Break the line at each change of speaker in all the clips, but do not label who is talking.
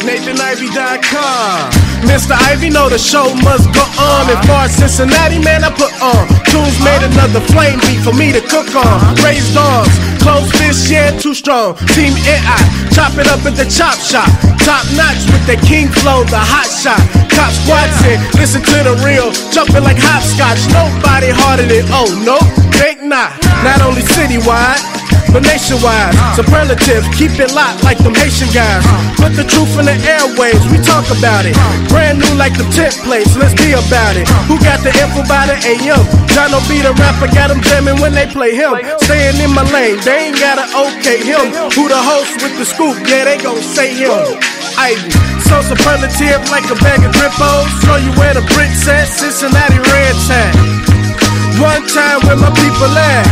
NathanIvy.com. Mr. Ivy know the show must go on. As far as Cincinnati, man, I put on. Tunes made another flame beat for me to cook on. Raised dogs, closed fish, yeah, too strong. Team NI, chop it up at the chop shop. Top notch with the king flow, the hot shot. Cop squats in, listen to the real, jumping like hopscotch. Nobody harder than, oh, no, think not. Not only citywide, but nationwide. Superlative, keep it locked like them Haitian guys. Put the truth in the airwaves, we talk about it. Brand new like the templates, let's be about it. Who got the info by the AM? Jono B the rapper, got them jamming when they play him. Staying in my lane, they ain't gotta okay him. Who the host with the scoop? Yeah, they gon' say him. Ivy, so superlative like a bag of Drippos. Show you where the bricks at, Cincinnati red tag. One time where my people at.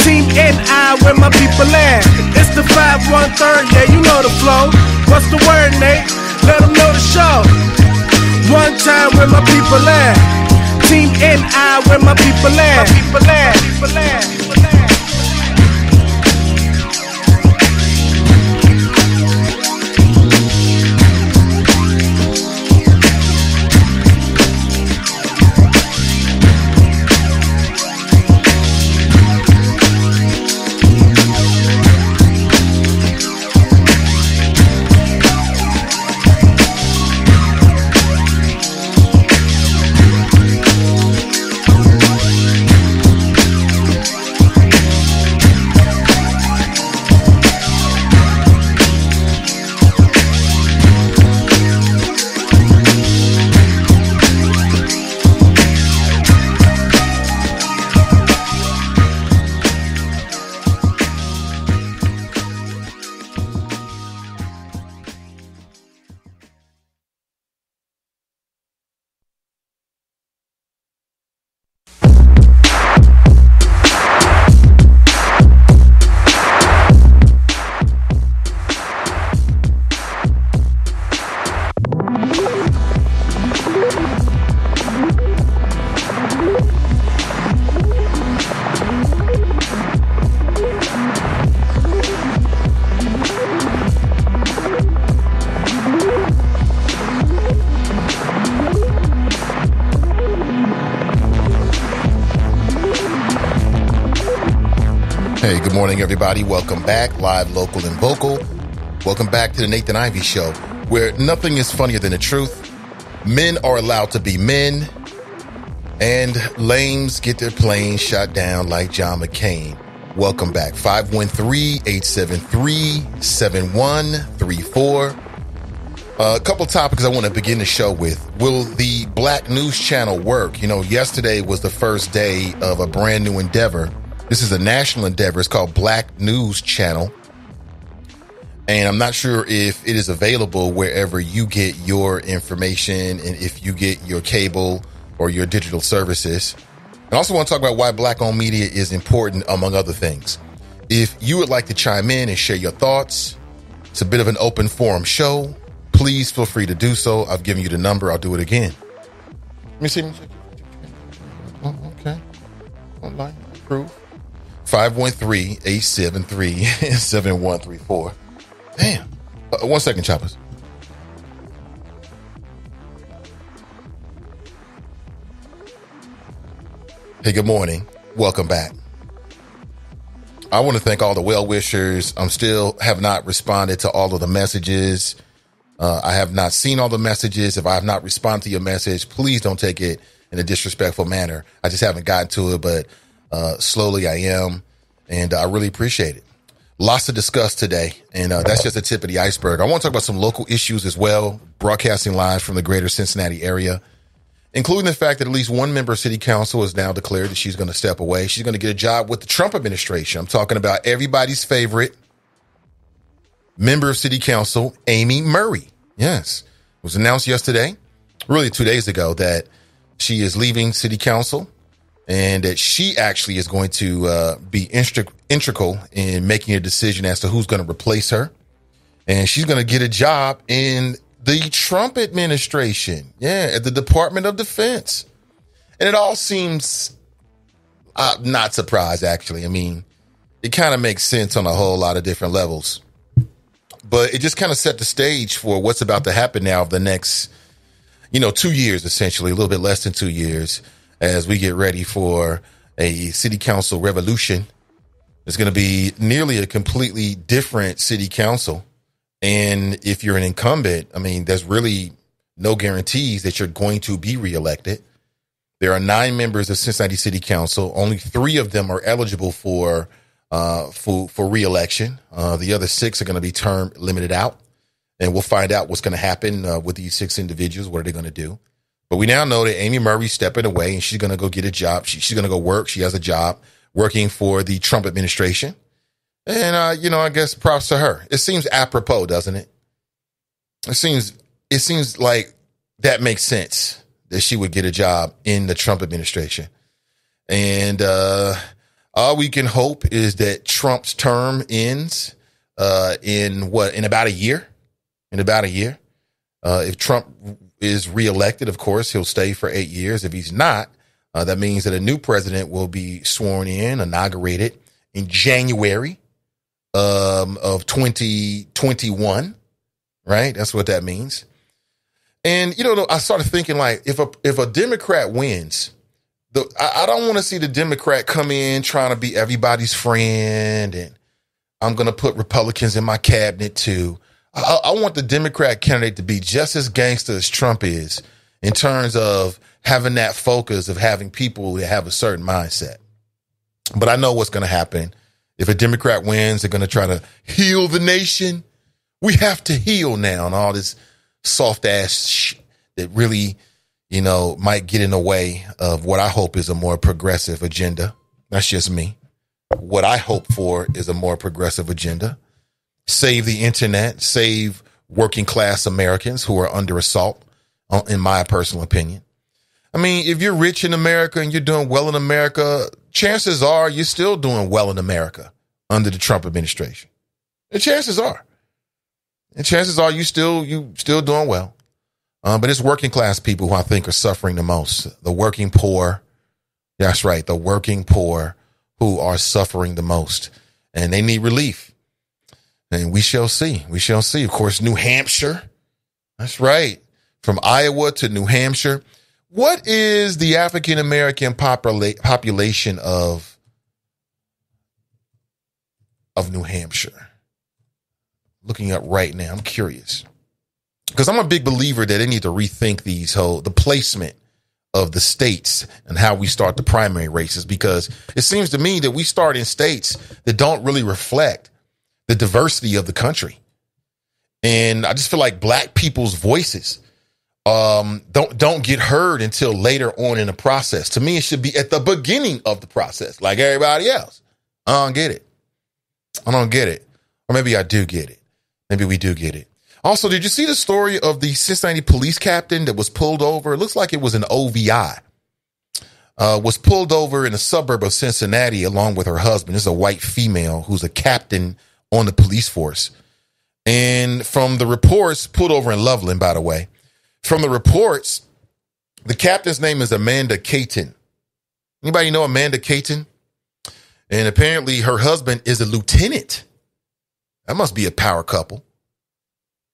Team NI, where my people at. It's the 513, yeah, you know the flow. What's the word, Nate? Let them know the show. One time where my people at. Team NI, where my people at.
Hey, good morning, everybody. Welcome back, live, local, and vocal. Welcome back to the Nathan Ivy Show, where nothing is funnier than the truth. Men are allowed to be men, and lames get their planes shot down like John McCain. Welcome back. 513-873-7134. A couple topics I want to begin the show with. Will the Black News Channel work? You know, yesterday was the first day of a brand new endeavor. This is a national endeavor. It's called Black News Channel. And I'm not sure if it is available wherever you get your information and if you get your cable or your digital services. I also want to talk about why Black-owned media is important, among other things. If you would like to chime in and share your thoughts, it's a bit of an open forum show. Please feel free to do so. I've given you the number. I'll do it again. Let me see. Oh, okay. Online proof. 513-873-7134. Damn. 1 second, choppers. Hey, good morning. Welcome back. I want to thank all the well-wishers. Have not responded to all of the messages. I have not seen all the messages. If I have not responded to your message, please don't take it in a disrespectful manner. I just haven't gotten to it, but slowly I am, and I really appreciate it. Lots to discuss today, and that's just the tip of the iceberg. I want to talk about some local issues as well, broadcasting live from the greater Cincinnati area, including the fact that at least one member of City Council has now declared that she's going to step away. She's going to get a job with the Trump administration. I'm talking about everybody's favorite member of City Council, Amy Murray. Yes, it was announced yesterday, really 2 days ago, that she is leaving City Council and that she actually is going to be integral in making a decision as to who's going to replace her. And she's going to get a job in the Trump administration. Yeah, at the Department of Defense. And it all seems I'm not surprised, actually. I mean, it kind of makes sense on a whole lot of different levels. But it just kind of set the stage for what's about to happen now of the next, 2 years, essentially, a little bit less than 2 years, as we get ready for a city council revolution. It's going to be nearly a completely different city council. And if you're an incumbent, I mean, there's really no guarantees that you're going to be reelected. There are 9 members of Cincinnati City Council. Only 3 of them are eligible for reelection. The other 6 are going to be term limited out, and we'll find out what's going to happen with these 6 individuals. What are they going to do? But we now know that Amy Murray's stepping away, and she's going to go get a job. She's going to go work. She has a job working for the Trump administration, and I guess props to her. It seems apropos, doesn't it? It seems like that makes sense that she would get a job in the Trump administration. And all we can hope is that Trump's term ends in about a year. In about a year. If Trump is reelected, of course, he'll stay for 8 years. If he's not, that means that a new president will be sworn in, inaugurated in January of 2021. Right? That's what that means. And, I started thinking, like, if a Democrat wins, I don't want to see the Democrat come in trying to be everybody's friend, and I'm going to put Republicans in my cabinet too. I want the Democrat candidate to be just as gangster as Trump is in terms of having that focus of having people that have a certain mindset. But I know what's going to happen. If a Democrat wins, they're going to try to heal the nation. We have to heal now, and all this soft ass that really, might get in the way of what I hope is a more progressive agenda. That's just me. What I hope for is a more progressive agenda. Save the internet, save working class Americans who are under assault, in my personal opinion. I mean, if you're rich in America and you're doing well in America, chances are you're still doing well in America under the Trump administration. The chances are. And chances are you still doing well. But it's working class people who I think are suffering the most. The working poor. That's right. The working poor who are suffering the most. And they need relief. And we shall see. We shall see. Of course, New Hampshire. That's right. From Iowa to New Hampshire. What is the African American population of New Hampshire? Looking up right now. I'm curious. Because I'm a big believer that they need to rethink the placement of the states and how we start the primary races, because it seems to me that we start in states that don't really reflect the diversity of the country. And I just feel like black people's voices don't get heard until later on in the process. To me, it should be at the beginning of the process, like everybody else. I don't get it. Or maybe I do get it. Maybe we do get it. Also, did you see the story of the Cincinnati police captain that was pulled over? It looks like it was an OVI. Was pulled over in a suburb of Cincinnati along with her husband. This is a white female who's a captain on the police force. And from the reports, pulled over in Loveland, by the way. From the reports, the captain's name is Amanda Caton. Anybody know Amanda Caton? And apparently her husband is a lieutenant. That must be a power couple.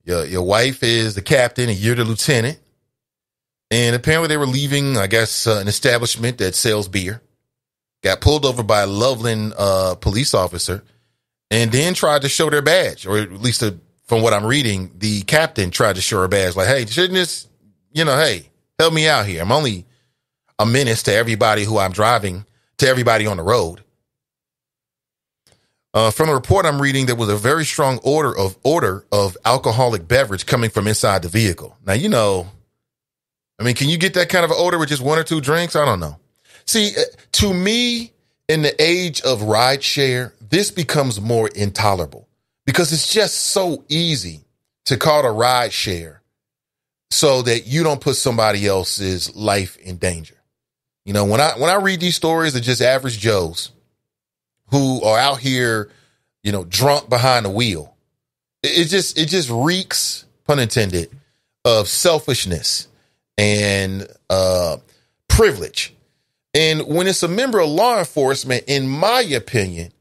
Your wife is the captain and you're the lieutenant. And apparently they were leaving, I guess, an establishment that sells beer. Got pulled over by a Loveland police officer and then tried to show their badge, or at least from what I'm reading, the captain tried to show her badge. Like, hey, shouldn't this, hey, help me out here. I'm only a menace to everybody who I'm driving, to everybody on the road. From the report I'm reading, there was a very strong odor of alcoholic beverage coming from inside the vehicle. Now, can you get that kind of odor with just 1 or 2 drinks? I don't know. See, to me, in the age of rideshare, this becomes more intolerable because it's just so easy to call a rideshare so that you don't put somebody else's life in danger. When I read these stories of just average Joes who are out here, drunk behind the wheel, it just reeks, pun intended, of selfishness and privilege. And when it's a member of law enforcement, in my opinion,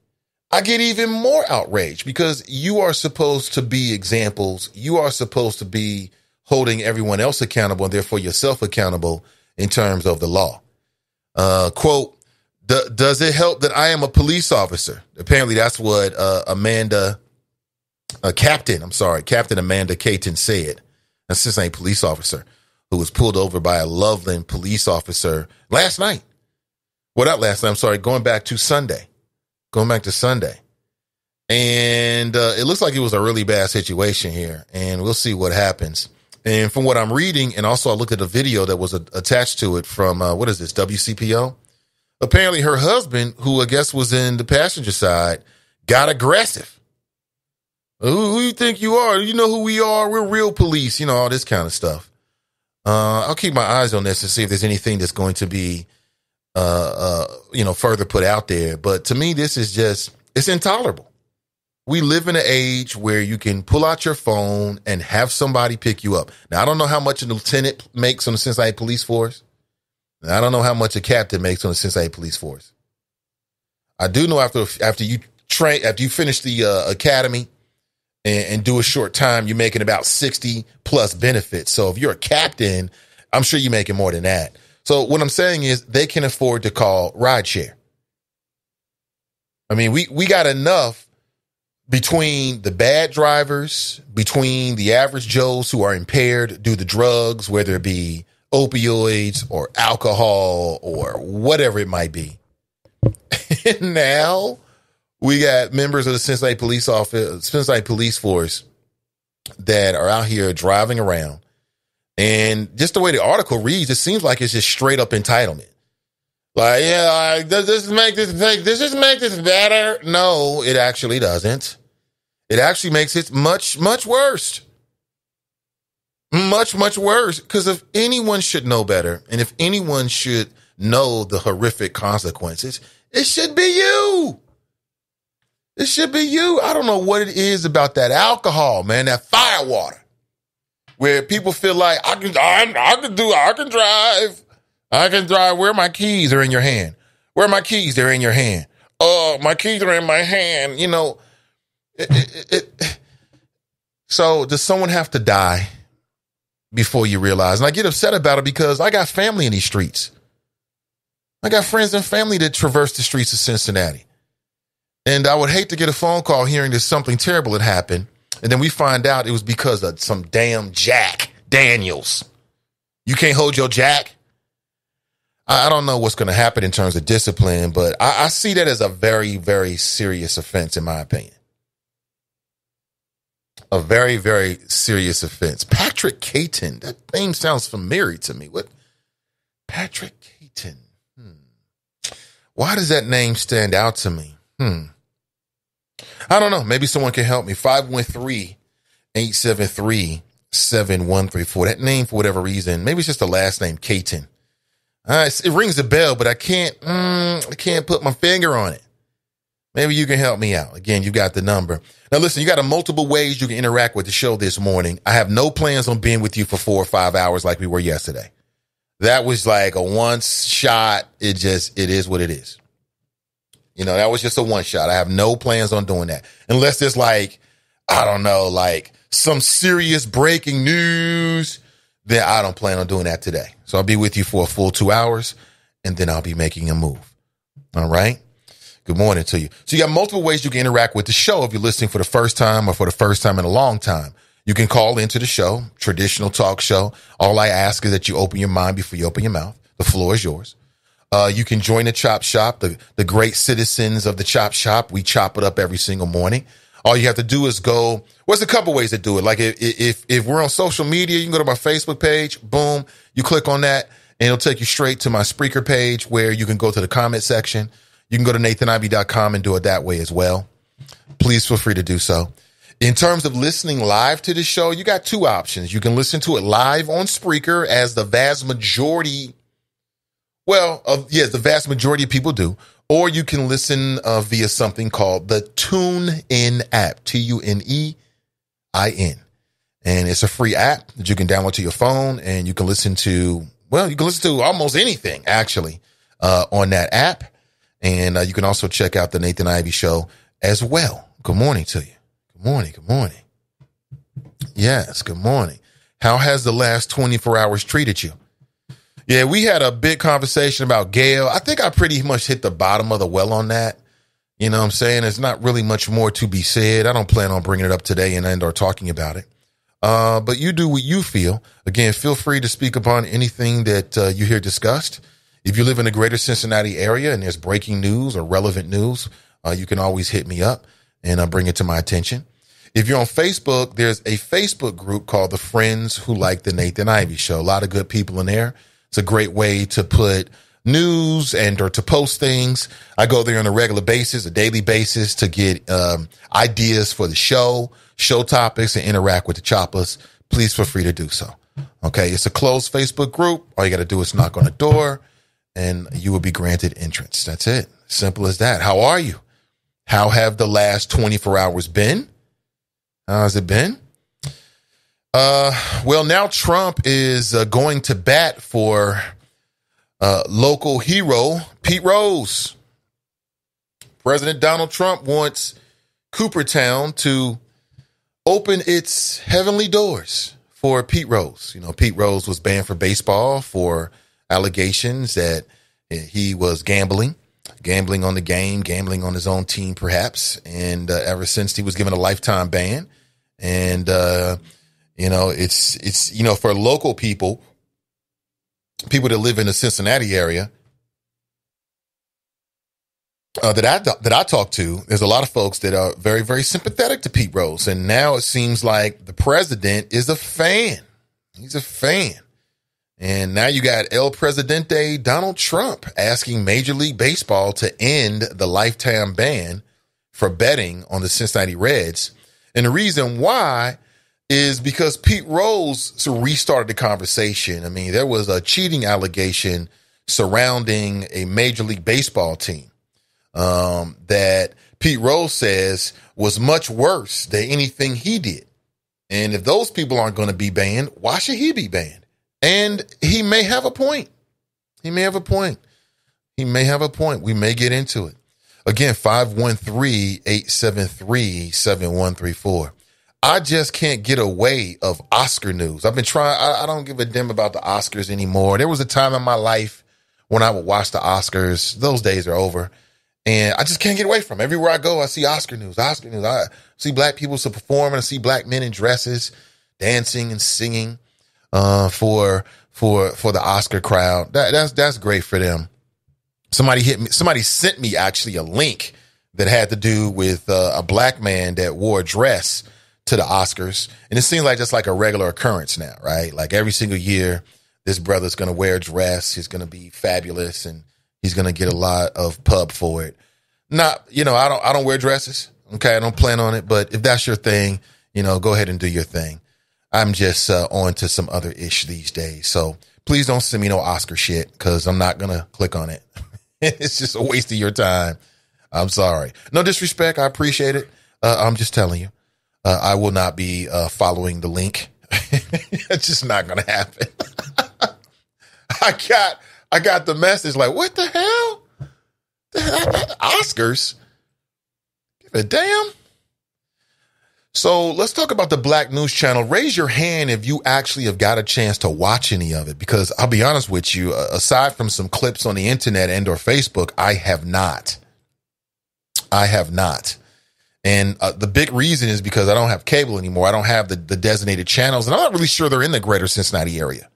I get even more outraged because you are supposed to be examples. You are supposed to be holding everyone else accountable and therefore yourself accountable in terms of the law. Quote, does it help that I am a police officer? Apparently that's what Captain Amanda Caton said. That's just a police officer who was pulled over by a Loveland police officer last night. Well, not last night. I'm sorry. Going back to Sunday. And it looks like it was a really bad situation here. And we'll see what happens. And from what I'm reading, and also I looked at a video that was attached to it from, WCPO? Apparently her husband, who I guess was in the passenger side, got aggressive. Who you think you are? You know who we are? We're real police, all this kind of stuff. I'll keep my eyes on this and see if there's anything that's going to be, further put out there. But to me, this is it's intolerable. We live in an age where you can pull out your phone and have somebody pick you up. Now, I don't know how much a lieutenant makes on the Cincinnati Police Force. And I don't know how much a captain makes on the Cincinnati Police Force. I do know after you finish the academy and do a short time, you're making about 60 plus benefits. So if you're a captain, I'm sure you're making more than that. So what I'm saying is they can afford to call rideshare. I mean, we got enough between the bad drivers, between the average Joes who are impaired due to drugs, whether it be opioids or alcohol or whatever it might be. And now we got members of the Cincinnati Police Force that are out here driving around. And just the way the article reads, it seems like it's just straight up entitlement. Like, does this make this better? No, it actually doesn't. It actually makes it much, much worse. Much, much worse. Because if anyone should know better, and if anyone should know the horrific consequences, it should be you. It should be you. I don't know what it is about that alcohol, man, that fire water, where people feel like I can drive. Where are my keys? They're in your hand. Where are my keys? They're in your hand. Oh, my keys are in my hand. So does someone have to die before you realize? And I get upset about it because I got family in these streets. I got friends and family that traverse the streets of Cincinnati. And I would hate to get a phone call hearing that something terrible had happened. And then we find out it was because of some damn Jack Daniels. You can't hold your Jack. I don't know what's going to happen in terms of discipline, but I see that as a very, very serious offense, in my opinion. A very, very serious offense. Patrick Caton. That name sounds familiar to me. What? Patrick Caton. Why does that name stand out to me? I don't know. Maybe someone can help me. 513-873-7134. That name, for whatever reason, maybe it's just the last name, Caton. It rings a bell, but I can't put my finger on it. Maybe you can help me out. Again, you got the number. Now, listen, you got multiple ways you can interact with the show this morning. I have no plans on being with you for 4 or 5 hours like we were yesterday. That was like a one shot. It is what it is. That was just a one shot. I have no plans on doing that. Unless there's some serious breaking news, then I don't plan on doing that today. So I'll be with you for a full 2 hours, and then I'll be making a move. All right? Good morning to you. So you got multiple ways you can interact with the show if you're listening for the first time or for the first time in a long time. You can call into the show, traditional talk show. All I ask is that you open your mind before you open your mouth. The floor is yours. You can join the Chop Shop, the great citizens of the Chop Shop. We chop it up every single morning. All you have to do is go. There's a couple ways to do it. Like if we're on social media, you can go to my Facebook page. Boom. You click on that and it'll take you straight to my Spreaker page where you can go to the comment section. You can go to nathanivey.com and do it that way as well. Please feel free to do so. In terms of listening live to the show, you got two options. You can listen to it live on Spreaker, as the vast majority, the vast majority of people do. Or you can listen via something called the TuneIn app, TuneIn. And it's a free app that you can download to your phone, and you can listen to almost anything, actually. on that app. And you can also check out the Nathan Ivey Show as well. Good morning to you. Good morning. Good morning. Yes, good morning. How has the last 24 hours treated you? Yeah, we had a big conversation about Gayle. I think I pretty much hit the bottom of the well on that. You know what I'm saying? There's not really much more to be said. I don't plan on bringing it up today and or talking about it. But you do what you feel. Again, feel free to speak upon anything that you hear discussed. If you live in the greater Cincinnati area and there's breaking news or relevant news, you can always hit me up and bring it to my attention. If you're on Facebook, there's a Facebook group called the Friends Who Like the Nathan Ivey Show. A lot of good people in there. It's a great way to put news and or to post things. I go there on a regular basis, a daily basis, to get ideas for the show topics, and interact with the choppers. Please feel free to do so. Okay, it's a closed Facebook group. All you got to do is knock on the door and you will be granted entrance. That's it. Simple as that. How are you? How have the last 24 hours been? How has it been? Well, now Trump is going to bat for local hero Pete Rose. President Donald Trump wants Coopertown to open its heavenly doors for Pete Rose. You know, Pete Rose was banned for baseball for allegations that he was gambling on the game, gambling on his own team, perhaps. And ever since, he was given a lifetime ban. And, you know, it's, you know, for local people that live in the Cincinnati area, that I talk to, there's a lot of folks that are very, very sympathetic to Pete Rose. And now it seems like the president is a fan. He's a fan. And now you got El Presidente Donald Trump asking Major League Baseball to end the lifetime ban for betting on the Cincinnati Reds. And the reason why is because Pete Rose restarted the conversation. I mean, there was a cheating allegation surrounding a Major League Baseball team that Pete Rose says was much worse than anything he did. And if those people aren't going to be banned, why should he be banned? And he may have a point. He may have a point. We may get into it. Again, 513-873-7134. I just can't get away of Oscar news. I've been trying. I don't give a damn about the Oscars anymore. There was a time in my life when I would watch the Oscars. Those days are over. And I just can't get away from it. Everywhere I go, I see Oscar news. I see black people performing. I see black men in dresses dancing and singing for the Oscar crowd. That's great for them. Somebody sent me actually a link that had to do with a black man that wore a dress to the Oscars. And it seems like just like a regular occurrence now, right? Like every single year, this brother's going to wear a dress. He's going to be fabulous and he's going to get a lot of pub for it. Not, you know, I don't wear dresses. Okay. I don't plan on it, but if that's your thing, you know, go ahead and do your thing. I'm just on to some other ish these days. So please don't send me no Oscar shit because I'm not going to click on it. It's just a waste of your time. I'm sorry. No disrespect. I appreciate it. I'm just telling you, I will not be following the link. It's just not going to happen. I got the message like, what the hell? Oscars? Give a damn. So let's talk about the Black News Channel. Raise your hand if you actually have got a chance to watch any of it, because I'll be honest with you, aside from some clips on the internet and or Facebook, I have not. And the big reason is because I don't have cable anymore. I don't have the designated channels, and I'm not really sure they're in the greater Cincinnati area.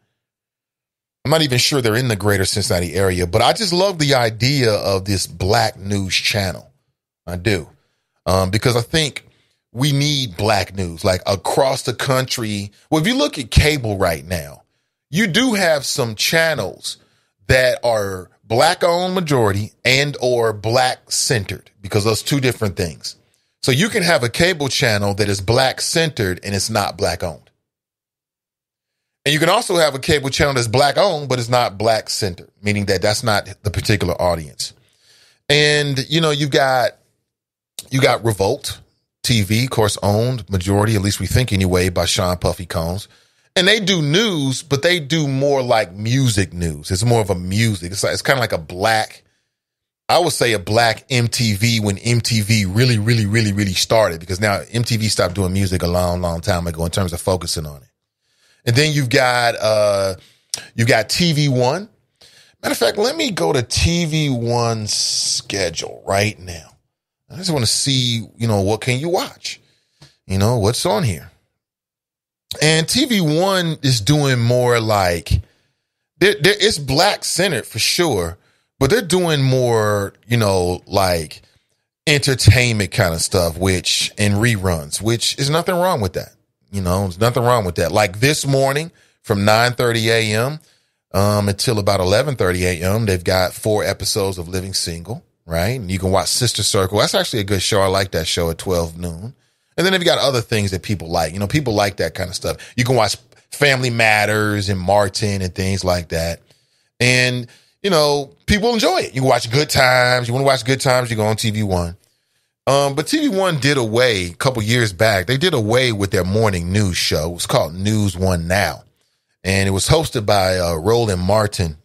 I'm not even sure they're in the greater Cincinnati area, but I just love the idea of this Black News Channel. I do. Because I think we need black news, like across the country. Well, if you look at cable right now, you do have some channels that are black owned majority and or black centered, because those two different things. So you can have a cable channel that is black centered and it's not black owned. And you can also have a cable channel that's black owned, but it's not black centered, meaning that that's not the particular audience. And, you know, you got Revolt TV, of course, owned majority, at least we think anyway, by Sean Puffy Combs. And they do news, but they do more like music news. It's more of a music. It's kind of like I would say a black MTV when MTV really started, because now MTV stopped doing music a long time ago in terms of focusing on it. And then you've got TV One. Matter of fact, let me go to TV One's schedule right now. I just want to see, what can you watch? What's on here? And TV One is doing more like, it's black centered for sure, but they're doing more, like entertainment kind of stuff, and reruns, which is nothing wrong with that. There's nothing wrong with that. Like this morning from 9:30 a.m. Until about 11:30 a.m., they've got 4 episodes of Living Single, right? And you can watch Sister Circle. That's actually a good show. I like that show at 12 noon. And then they've got other things that people like. People like that kind of stuff. You can watch Family Matters and Martin and things like that. And, people enjoy it. You can watch Good Times. You want to watch Good Times, you go on TV One. But TV One did away a couple years back. They did away with their morning news show. It was called News One Now. And it was hosted by Roland Martin.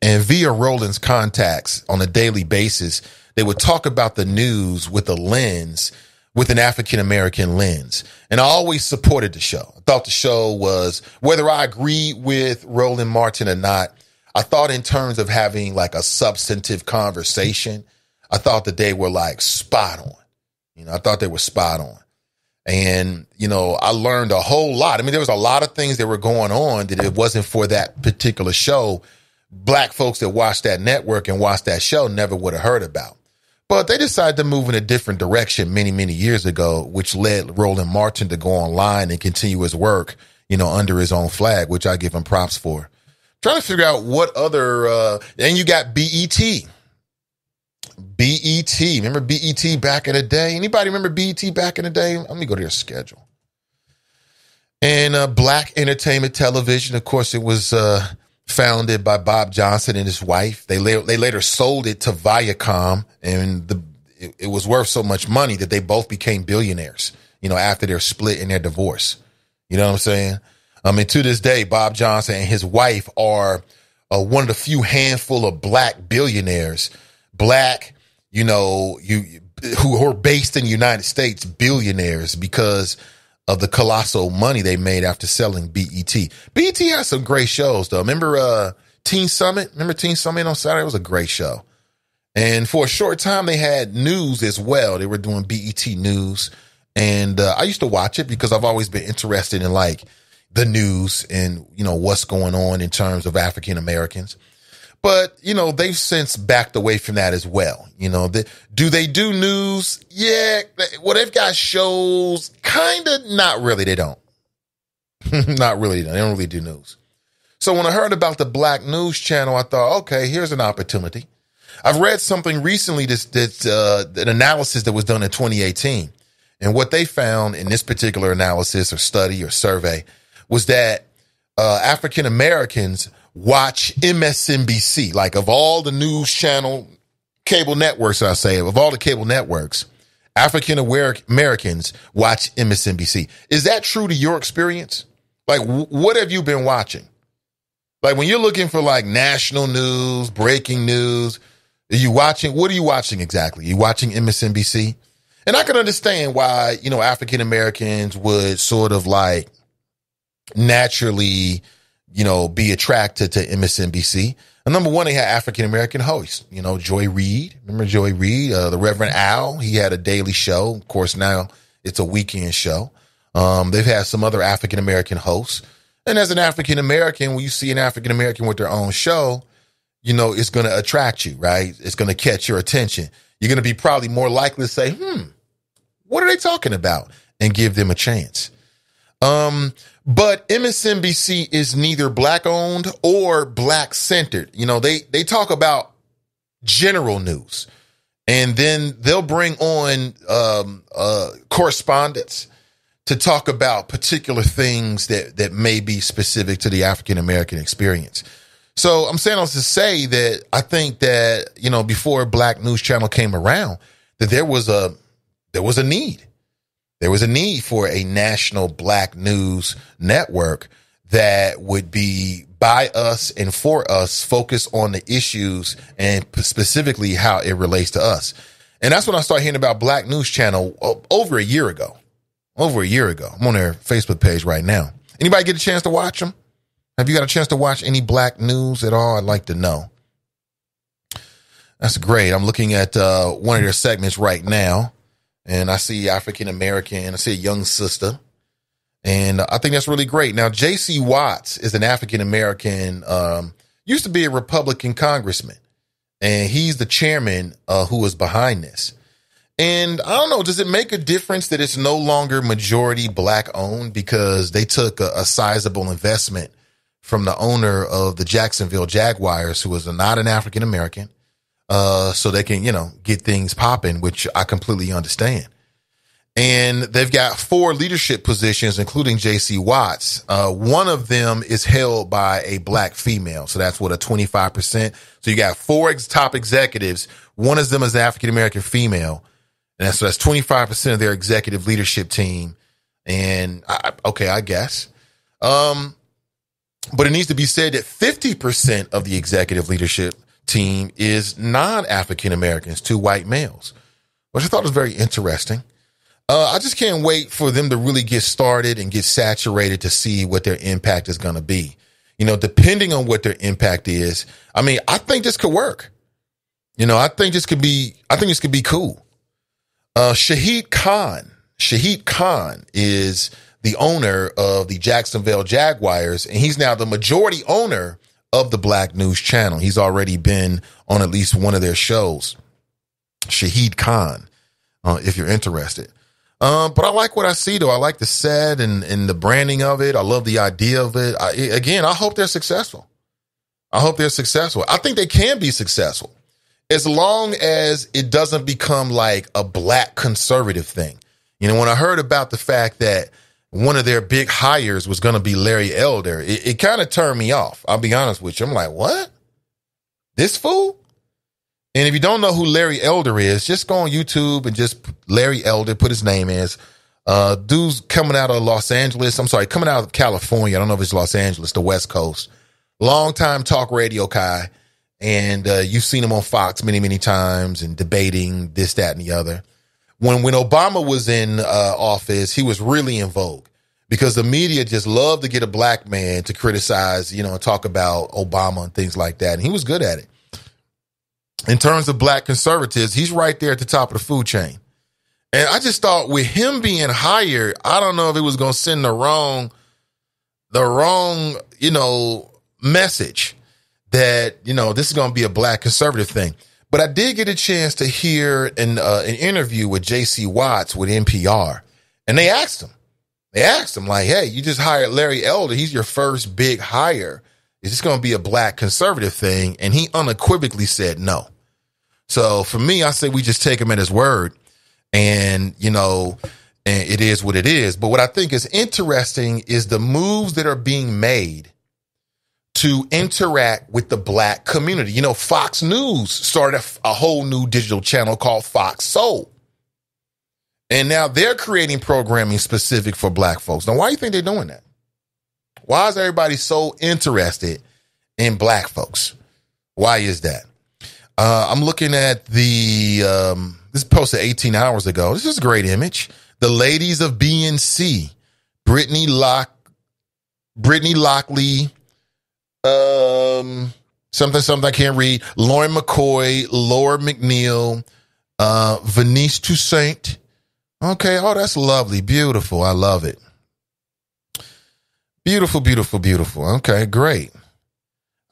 And via Roland's contacts on a daily basis, they would talk about the news with an African-American lens. And I always supported the show. I thought the show was, whether I agreed with Roland Martin or not, I thought in terms of having like a substantive conversation, I thought that they were like spot on. I thought they were spot on. And, I learned a whole lot. I mean, there was a lot of things that were going on that it wasn't for that particular show. Black folks that watched that network and watched that show never would have heard about. But they decided to move in a different direction many years ago, which led Roland Martin to go online and continue his work, under his own flag, which I give him props for. Trying to figure out what other, and you got BET. BET. Remember BET back in the day? Anybody remember BET back in the day? Let me go to their schedule. And Black Entertainment Television, of course, it was founded by Bob Johnson and his wife. They later sold it to Viacom, and it was worth so much money that they both became billionaires, after their split and their divorce. You know what I'm saying? To this day, Bob Johnson and his wife are one of the few handful of black billionaires, who are based in the United States, billionaires, because of the colossal money they made after selling BET. BET has some great shows, though. Remember Teen Summit? Remember Teen Summit on Saturday? It was a great show. And for a short time, they had news as well. They were doing BET News. And I used to watch it because I've always been interested in, like, the news and, what's going on in terms of African Americans. But, they've since backed away from that as well. Do they do news? Yeah. Well, they've got shows. Kind of. Not really. They don't. Not really. They don't really do news. So when I heard about the Black News Channel, I thought, okay, here's an opportunity. I've read something recently that's an analysis that was done in 2018. And what they found in this particular analysis or study or survey was that African Americans watch MSNBC. Like, of all the news channel cable networks, of all the cable networks, African Americans watch MSNBC. Is that true to your experience? Like, what have you been watching? Like, when you're looking for like national news, breaking news, what are you watching exactly? Are you watching MSNBC? And I can understand why, African Americans would sort of like naturally, be attracted to MSNBC. And number one, they had African American hosts, Joy Reid. Remember Joy Reid, the Reverend Al? He had a daily show. Of course, now it's a weekend show. They've had some other African American hosts. And as an African American, when you see an African American with their own show, it's going to attract you, right? It's going to catch your attention. You're going to be probably more likely to say, what are they talking about? And give them a chance. But MSNBC is neither black owned or black centered. They talk about general news, and then they'll bring on correspondents to talk about particular things that may be specific to the African American experience. So I'm saying all this to say that I think that, before Black News Channel came around, that there was a need. there was a need for a national black news network that would be by us and for us, focus on the issues and specifically how it relates to us. And that's when I started hearing about Black News Channel over a year ago. I'm on their Facebook page right now. Anybody get a chance to watch them? Have you got a chance to watch any black news at all? I'd like to know. That's great. I'm looking at one of their segments right now, and I see African American. I see a young sister. And I think that's really great. Now, J.C. Watts is an African-American, used to be a Republican congressman, and he's the chairman who is behind this. And I don't know, does it make a difference that it's no longer majority black owned because they took a sizable investment from the owner of the Jacksonville Jaguars, who is not an African-American, so they can, get things popping, which I completely understand. And they've got 4 leadership positions, including J.C. Watts. One of them is held by a black female. So that's what, a 25%. So you got 4 top executives. One of them is an African-American female. And that's 25% of their executive leadership team. And I guess. But it needs to be said that 50% of the executive leadership team is non-African Americans, 2 white males, which I thought was very interesting. I just can't wait for them to really get started and get saturated to see what their impact is going to be. Depending on what their impact is. I mean, I think this could work. I think this could be cool. Shahid Khan is the owner of the Jacksonville Jaguars, and he's now the majority owner of the Black News Channel. He's already been on at least one of their shows. Shahid Khan, if you're interested. But I like what I see, though. I like the set and the branding of it. I love the idea of it. I hope they're successful. I think they can be successful as long as it doesn't become like a black conservative thing. When I heard about the fact that one of their big hires was going to be Larry Elder, it kind of turned me off. I'll be honest with you. I'm like, what? This fool? And if you don't know who Larry Elder is, just go on YouTube and just Larry Elder, put his name as. Dude's coming out of coming out of California. I don't know if it's Los Angeles, the West Coast. Longtime talk radio guy. And you've seen him on Fox many, many times and debating this, that, and the other. When Obama was in office, he was really in vogue because the media just loved to get a black man to criticize, and talk about Obama and things like that. And he was good at it. In terms of black conservatives, he's right there at the top of the food chain. And I just thought with him being hired, I don't know if it was going to send the wrong, message that, this is going to be a black conservative thing. But I did get a chance to hear an interview with J.C. Watts with NPR. And they asked him like, hey, you just hired Larry Elder. He's your first big hire. Is this going to be a black conservative thing? And he unequivocally said no. So for me, I say we just take him at his word and it is what it is. But what I think is interesting is the moves that are being made to interact with the black community. Fox News started a whole new digital channel called Fox Soul. And now they're creating programming specific for black folks. Now, why do you think they're doing that? Why is everybody so interested in black folks? Why is that? I'm looking at this is posted 18 hours ago. This is a great image. The ladies of BNC, Brittany Lockley, something I can't read. Lauren McCoy, Laura McNeil, Venice Toussaint. Okay. Oh, that's lovely. Beautiful. I love it. Beautiful, beautiful, beautiful. Okay, great.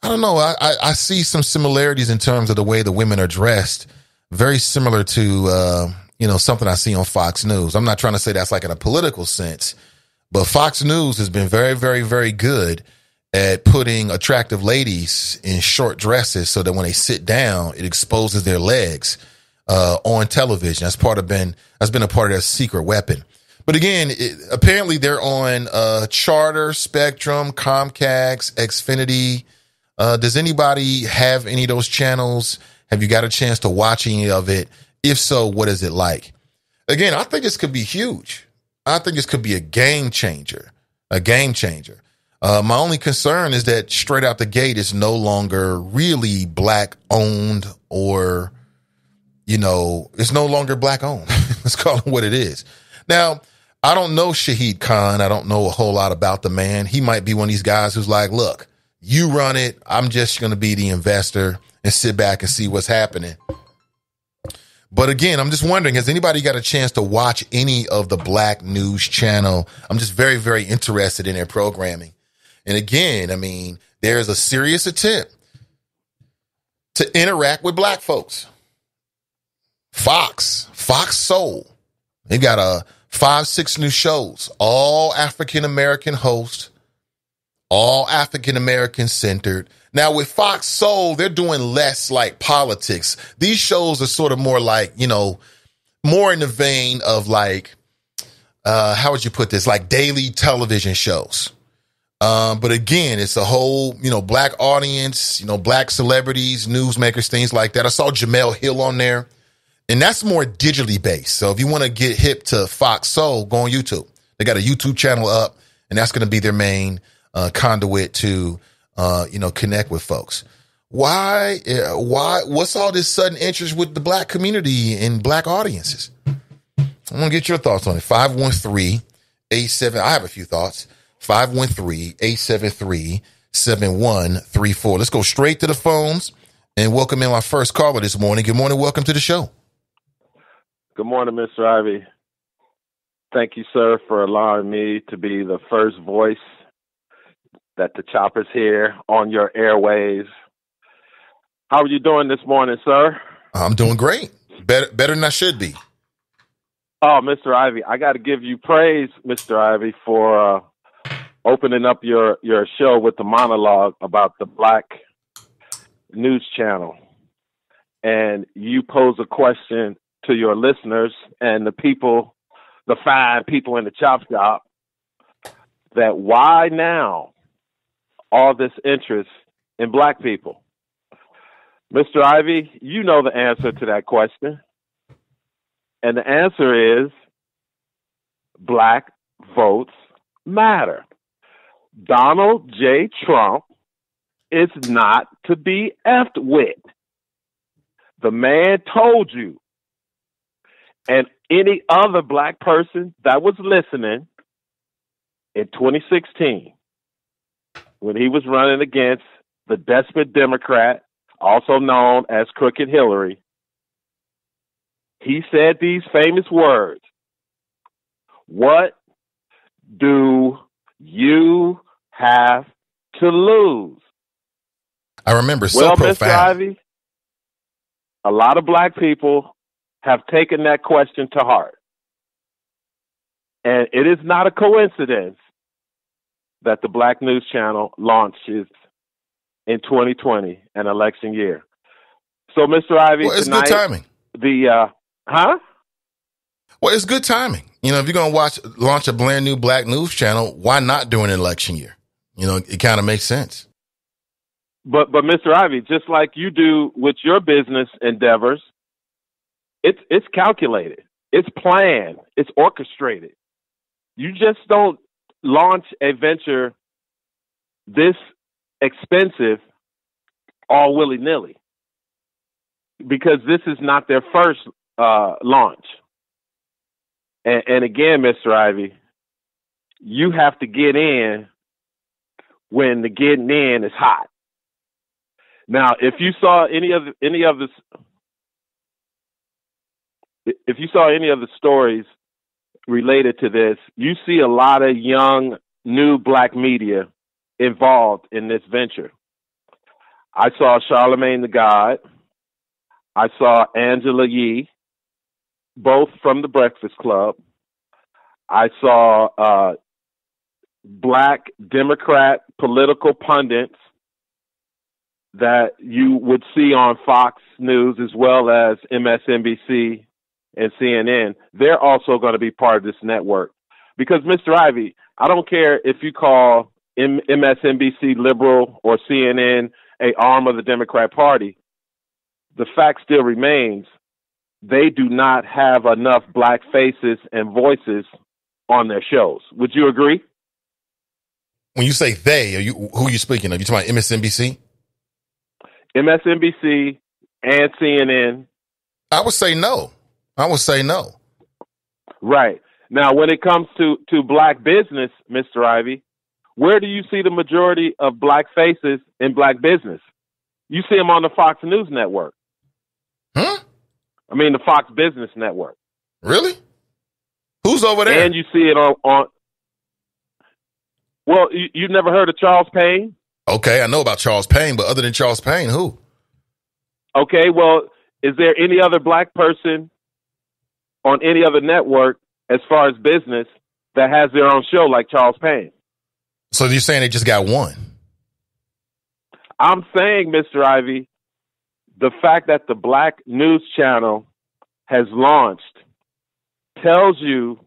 I don't know. I see some similarities in terms of the way the women are dressed. Very similar to, something I see on Fox News. I'm not trying to say that's like in a political sense, but Fox News has been very, very, very good at putting attractive ladies in short dresses so that when they sit down, it exposes their legs on television. That's been a part of their secret weapon. But again, apparently they're on Charter, Spectrum, Comcast, Xfinity. Does anybody have any of those channels? Have you got a chance to watch any of it? If so, what is it like? Again, I think this could be huge I think this could be a game changer. A game changer. My only concern is that straight out the gate, it's no longer really black owned, or, it's no longer black owned. Let's call it what it is. Now, I don't know Shahid Khan. I don't know a whole lot about the man. He might be one of these guys who's like, look, you run it. I'm just going to be the investor and sit back and see what's happening. But again, I'm just wondering, has anybody got a chance to watch any of the Black News Channel? I'm just very, very interested in their programming. And again, I mean, there's a serious attempt to interact with black folks. Fox Soul. They got 5-6 new shows, all African-American hosts, all African-American centered. Now with Fox Soul, they're doing less like politics. These shows are sort of more like, more in the vein of like, how would you put this? Like daily television shows. But again, it's a whole, black audience, black celebrities, newsmakers, things like that. I saw Jamel Hill on there, and that's more digitally based. So if you want to get hip to Fox Soul, go on YouTube. They got a YouTube channel up, and that's going to be their main conduit to, connect with folks. Why, what's all this sudden interest with the black community and black audiences? I'm going to get your thoughts on it. 513-87. I have a few thoughts. 513-873-7134. Let's go straight to the phones and welcome in our first caller this morning. Good morning. Welcome to the show.
Good morning, Mr. Ivy. Thank you, sir, for allowing me to be the first voice that the choppers hear on your airwaves. How are you doing this morning, sir?
I'm doing great. Better than I should be.
Oh, Mr. Ivy, I got to give you praise, Mr. Ivy, for opening up your show with the monologue about the Black News Channel. And you pose a question to your listeners and the people, the fine people in the chop shop, that why now all this interest in black people? Mr. Ivy, you know the answer to that question. And the answer is black votes matter. Donald J. Trump is not to be effed with. The man told you, and any other black person that was listening in 2016, when he was running against the desperate Democrat, also known as Crooked Hillary, he said these famous words: "What do you have to lose?"
I remember. So
well,
profound.
Mr. Ivy, a lot of black people have taken that question to heart. And it is not a coincidence that the Black News Channel launches in 2020, an election year. So, Mr. Ivy,
well, it's
tonight,
good timing. Well, it's good timing. If you're going to launch a brand new Black News Channel, why not during an election year? It kind of makes sense.
But Mr. Ivy, just like you do with your business endeavors, it's calculated, it's planned, it's orchestrated. You just don't launch a venture this expensive all willy-nilly, because this is not their first launch. And again, Mr. Ivy, you have to get in when the getting in is hot. Now, if you saw any of the stories related to this, you see a lot of young, new black media involved in this venture. I saw Charlemagne the God. I saw Angela Yee, both from the Breakfast Club. I saw black Democrat political pundits that you would see on Fox News as well as MSNBC and CNN. They're also going to be part of this network. Because, Mr. Ivy, I don't care if you call MSNBC liberal or CNN a arm of the Democrat Party. The fact still remains, they do not have enough black faces and voices on their shows. Would you agree?
When you say they, who are you speaking of? You talking about MSNBC?
MSNBC and CNN.
I would say no.
Right. Now, when it comes to black business, Mr. Ivy, where do you see the majority of black faces in black business? You see them on the Fox News network.
Huh?
I mean, the Fox Business Network.
Really? Who's over there?
And you see it on well, you've never heard of Charles Payne?
Okay, I know about Charles Payne, but other than Charles Payne, who?
Okay, well, is there any other black person on any other network as far as business that has their own show like Charles Payne?
So you're saying they just got one?
I'm saying, Mr. Ivy, the fact that the Black News Channel has launched tells you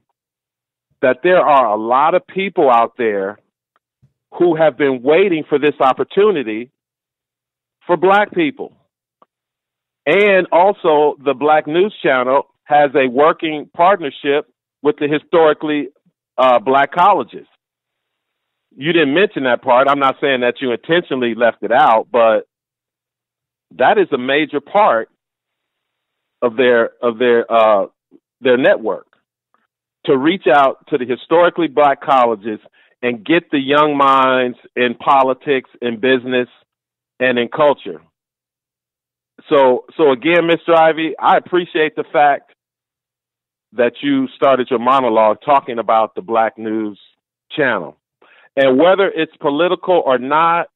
that there are a lot of people out there who have been waiting for this opportunity for black people. And also, the Black News Channel has a working partnership with the historically black colleges. You didn't mention that part. I'm not saying that you intentionally left it out, but that is a major part of their network, to reach out to the historically black colleges and get the young minds in politics, in business, and in culture. So again, Mr. Ivy, I appreciate the fact that you started your monologue talking about the Black News Channel. And whether it's political or not,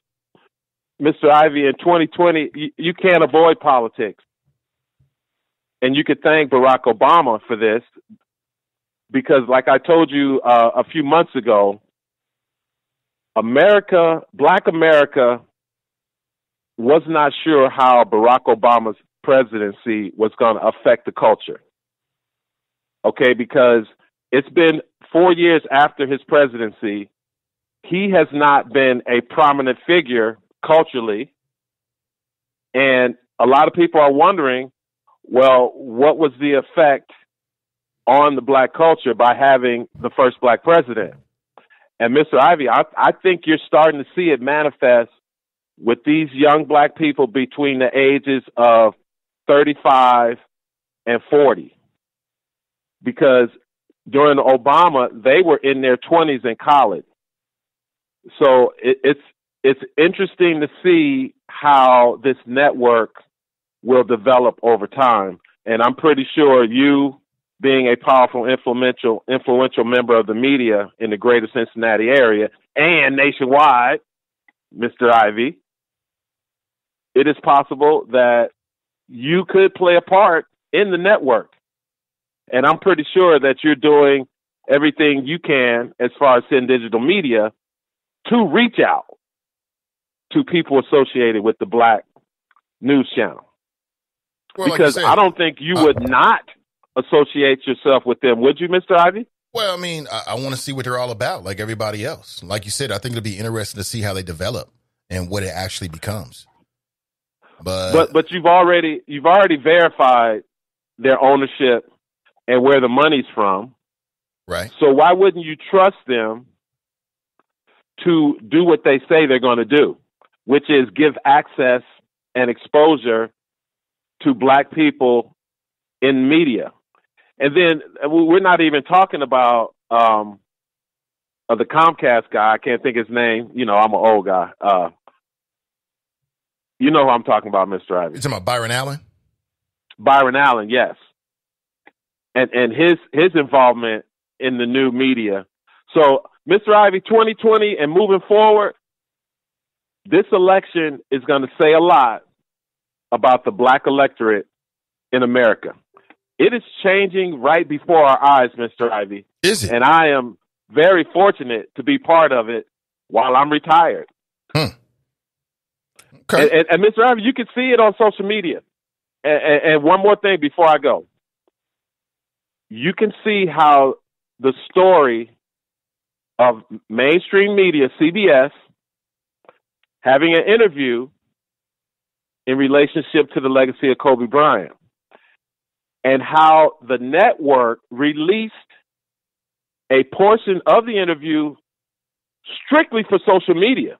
Mr. Ivy, in 2020, you can't avoid politics. And you could thank Barack Obama for this, because like I told you a few months ago, Black America was not sure how Barack Obama's presidency was going to affect the culture. Okay, because it's been 4 years after his presidency. He has not been a prominent figure culturally. And a lot of people are wondering, well, what was the effect on the black culture by having the first black president? And Mr. Ivy, I think you're starting to see it manifest with these young black people between the ages of 35 and 40. Because during Obama, they were in their 20s in college. So it's interesting to see how this network will develop over time. And I'm pretty sure you, being a powerful, influential member of the media in the greater Cincinnati area and nationwide, Mr. Ivy, it is possible that you could play a part in the network. And I'm pretty sure that you're doing everything you can as far as in digital media to reach out to people associated with the Black News Channel. Well, because like I don't think you would not associate yourself with them, would you, Mr. Ivy?
Well, I mean, I want to see what they're all about, like everybody else. Like you said, I think it'll be interesting to see how they develop and what it actually becomes. But you've already verified their ownership and where the money's from. Right.
So why wouldn't you trust them to do what they say they're going to do, which is give access and exposure to black people in media? And then we're not even talking about the Comcast guy. I can't think his name. You know, I'm an old guy. You know who I'm talking about, Mr. Ivy.
You're talking about Byron Allen?
Byron Allen, yes. And his involvement in the new media. So, Mr. Ivy, 2020 and moving forward, this election is going to say a lot about the black electorate in America. It is changing right before our eyes, Mr. Ivy.
Is it?
And I am very fortunate to be part of it while I'm retired.
Okay.
And Mr. Ivy, you can see it on social media. And one more thing before I go. You can see how the story of mainstream media, CBS, having an interview in relationship to the legacy of Kobe Bryant, and how the network released a portion of the interview strictly for social media.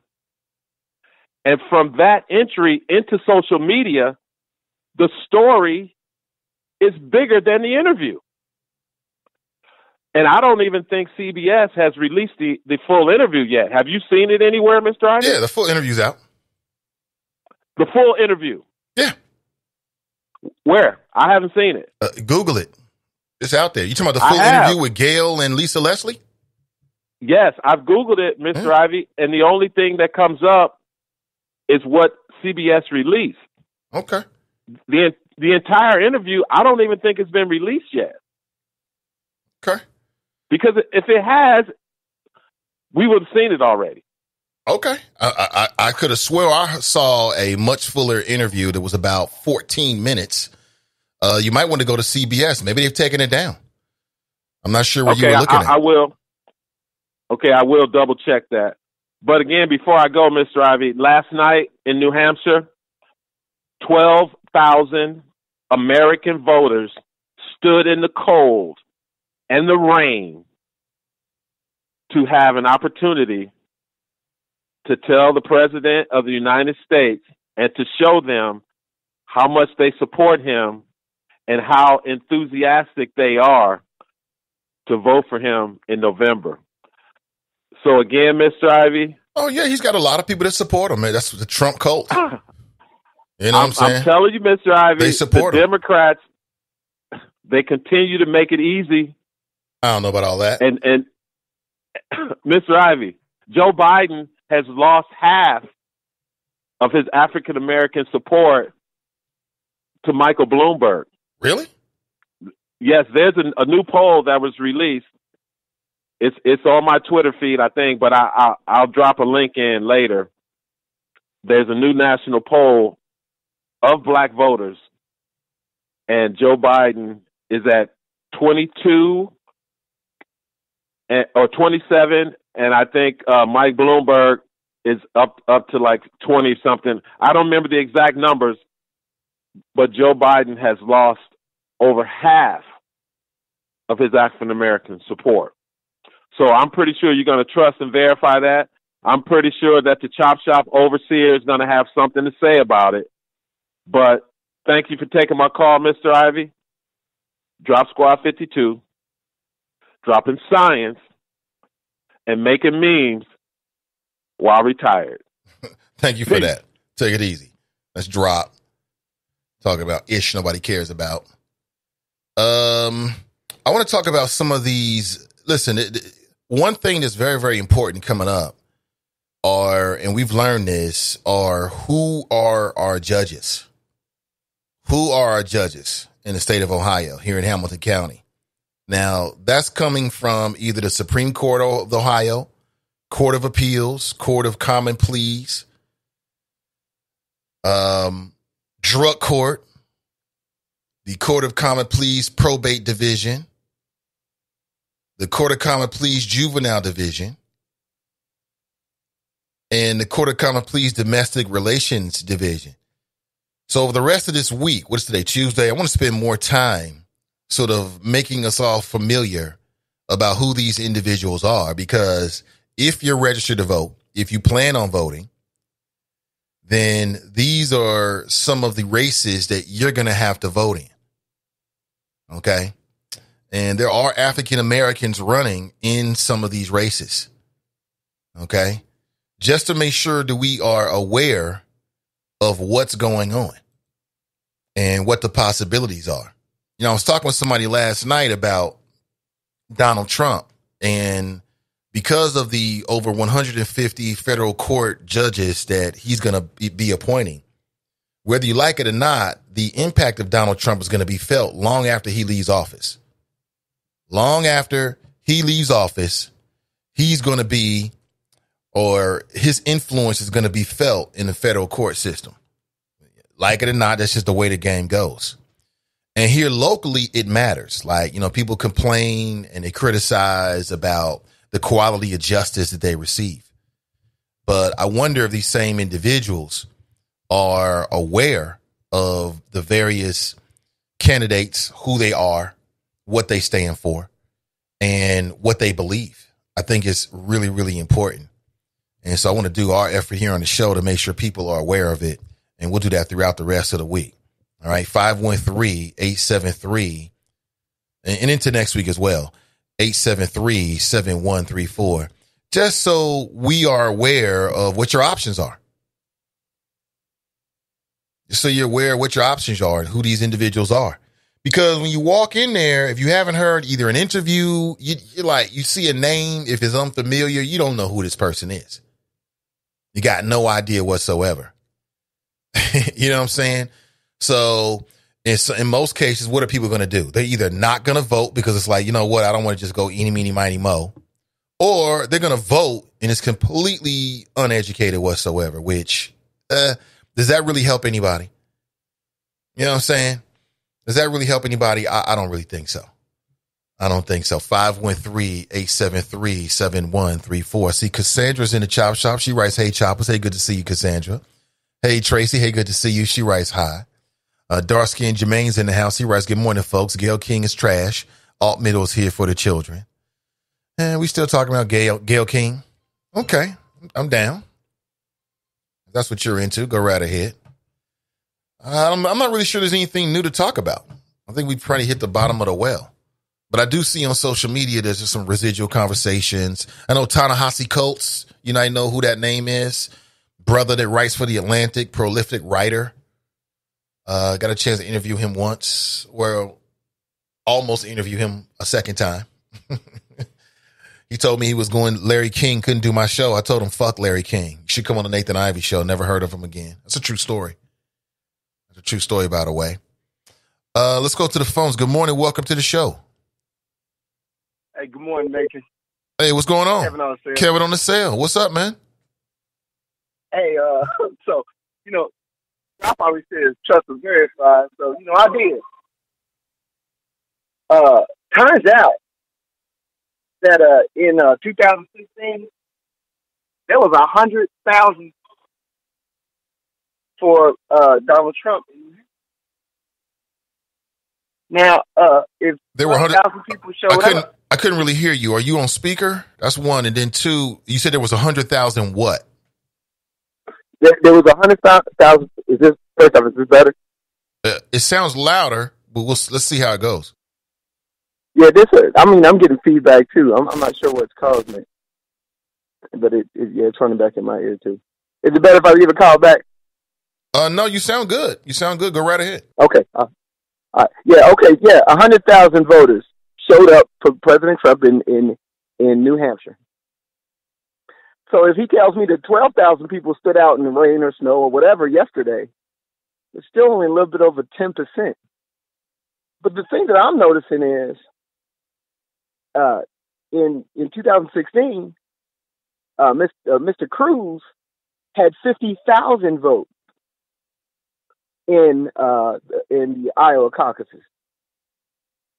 And from that entry into social media, the story is bigger than the interview. And I don't even think CBS has released the full interview yet. Have you seen it anywhere, Mr. Ivey?
Yeah, the full interview's out.
The full interview?
Yeah.
Where? I haven't seen it.
Google it. It's out there. You talking about the full interview with Gayle and Lisa Leslie?
Yes, I've Googled it, Mr. Ivey, and the only thing that comes up is what CBS released.
Okay.
The entire interview, I don't even think it's been released yet.
Okay.
Because if it has, we would have seen it already.
Okay. I could have swore I saw a much fuller interview that was about 14 minutes. You might want to go to CBS. Maybe they've taken it down. I'm not sure what you were looking at.
I will. Okay, I will double check that. But again, before I go, Mr. Ivey, last night in New Hampshire, 12,000 American voters stood in the cold and the rain to have an opportunity to tell the President of the United States and to show them how much they support him and how enthusiastic they are to vote for him in November. So again, Mr. Ivey.
Oh, yeah, he's got a lot of people that support him, man. That's the Trump cult. You know what I'm saying?
I'm telling you, Mr. Ivey,
they support
the
him.
Democrats, they continue to make it easy.
I don't know about all that.
And Mr. Ivey, Joe Biden has lost half of his African-American support to Michael Bloomberg.
Really?
Yes, there's a new poll that was released. It's on my Twitter feed, I think, but I'll drop a link in later. There's a new national poll of black voters, and Joe Biden is at 22 or 27, and I think Mike Bloomberg is up to like 20 something. I don't remember the exact numbers, but Joe Biden has lost over half of his African American support. So I'm pretty sure you're going to trust and verify that. I'm pretty sure that the Chop Shop overseer is going to have something to say about it. But thank you for taking my call, Mr. Ivey. Drop Squad 52, dropping science, and making memes while retired.
Thank you for that. Take it easy. Let's drop. Talking about ish nobody cares about. I want to talk about some of these. Listen, one thing that's very, very important coming up and we've learned this, are who are our judges? Who are our judges in the state of Ohio, here in Hamilton County? Now, that's coming from either the Supreme Court of Ohio, Court of Appeals, Court of Common Pleas, Drug Court, the Court of Common Pleas Probate Division, the Court of Common Pleas Juvenile Division, and the Court of Common Pleas Domestic Relations Division. So over the rest of this week, what's today, Tuesday, I want to spend more time sort of making us all familiar about who these individuals are, because if you're registered to vote, if you plan on voting, then these are some of the races that you're going to have to vote in. Okay? And there are African Americans running in some of these races. Okay? Just to make sure that we are aware of what's going on and what the possibilities are. You know, I was talking with somebody last night about Donald Trump, and because of the over 150 federal court judges that he's going to be appointing, whether you like it or not, the impact of Donald Trump is going to be felt long after he leaves office. Long after he leaves office, he's going to be, or his influence is going to be felt in the federal court system. Like it or not, that's just the way the game goes. And here locally, it matters. Like, you know, people complain and they criticize about the quality of justice that they receive. But I wonder if these same individuals are aware of the various candidates, who they are, what they stand for, and what they believe. I think it's really, really important. And so I want to do our effort here on the show to make sure people are aware of it. And we'll do that throughout the rest of the week. All right. 513-873 and into next week as well. 873-7134. Just so we are aware of what your options are. Just so you're aware of what your options are and who these individuals are. Because when you walk in there, if you haven't heard either an interview, you're like, you see a name, if it's unfamiliar, you don't know who this person is. You got no idea whatsoever. You know what I'm saying? So in most cases, what are people going to do? They're either not going to vote because it's like, you know what? I don't want to just go eeny, meeny, miny, mo. Or they're going to vote and it's completely uneducated whatsoever, which, does that really help anybody? You know what I'm saying? Does that really help anybody? I don't really think so. I don't think so. 513-873-7134. See, Cassandra's in the chop shop. She writes, hey, choppers. Hey, good to see you, Cassandra. Hey, Tracy. Hey, good to see you. She writes, hi. Dark skin Jermaine's in the house. He writes, good morning, folks. Gail King is trash. Alt Middle is here for the children. And we still talking about Gail King. Okay. I'm down. If that's what you're into, go right ahead. I'm not really sure there's anything new to talk about. I think we've probably hit the bottom of the well. But I do see on social media there's just some residual conversations. I know Ta-Nehisi Coates, I know who that name is. Brother that writes for The Atlantic, prolific writer. Got a chance to interview him once, or almost interview him a second time. He told me he was Larry King couldn't do my show. I told him, fuck Larry King. You should come on the Nathan Ivey show. Never heard of him again. That's a true story. That's a true story, by the way. Let's go to the phones. Good morning. Welcome to the show.
Hey, good morning, Nathan.
Hey, what's going on?
Kevin on the sale.
Kevin on the sale. What's up, man?
Hey, so, I always says trust is verified. So, I did. Turns out that in 2016, there was 100,000 for Donald Trump. Now, if
there were
100,000 people showed up.
I couldn't really hear you. Are you on speaker? That's one. And then two, you said there was 100,000 what?
There was 100,000. Is this first off? Is this better?
It sounds louder, but let's see how it goes.
Yeah, I'm getting feedback too. I'm not sure what's causing it, but it's running back in my ear too. Is it better if I give a call back?
No, you sound good. You sound good. Go right ahead.
Okay. Yeah. Okay. Yeah. 100,000 voters showed up for President Trump in New Hampshire. So if he tells me that 12,000 people stood out in the rain or snow or whatever yesterday, it's still only a little bit over 10%. But the thing that I'm noticing is, in 2016, Mr. Cruz had 50,000 votes in the Iowa caucuses,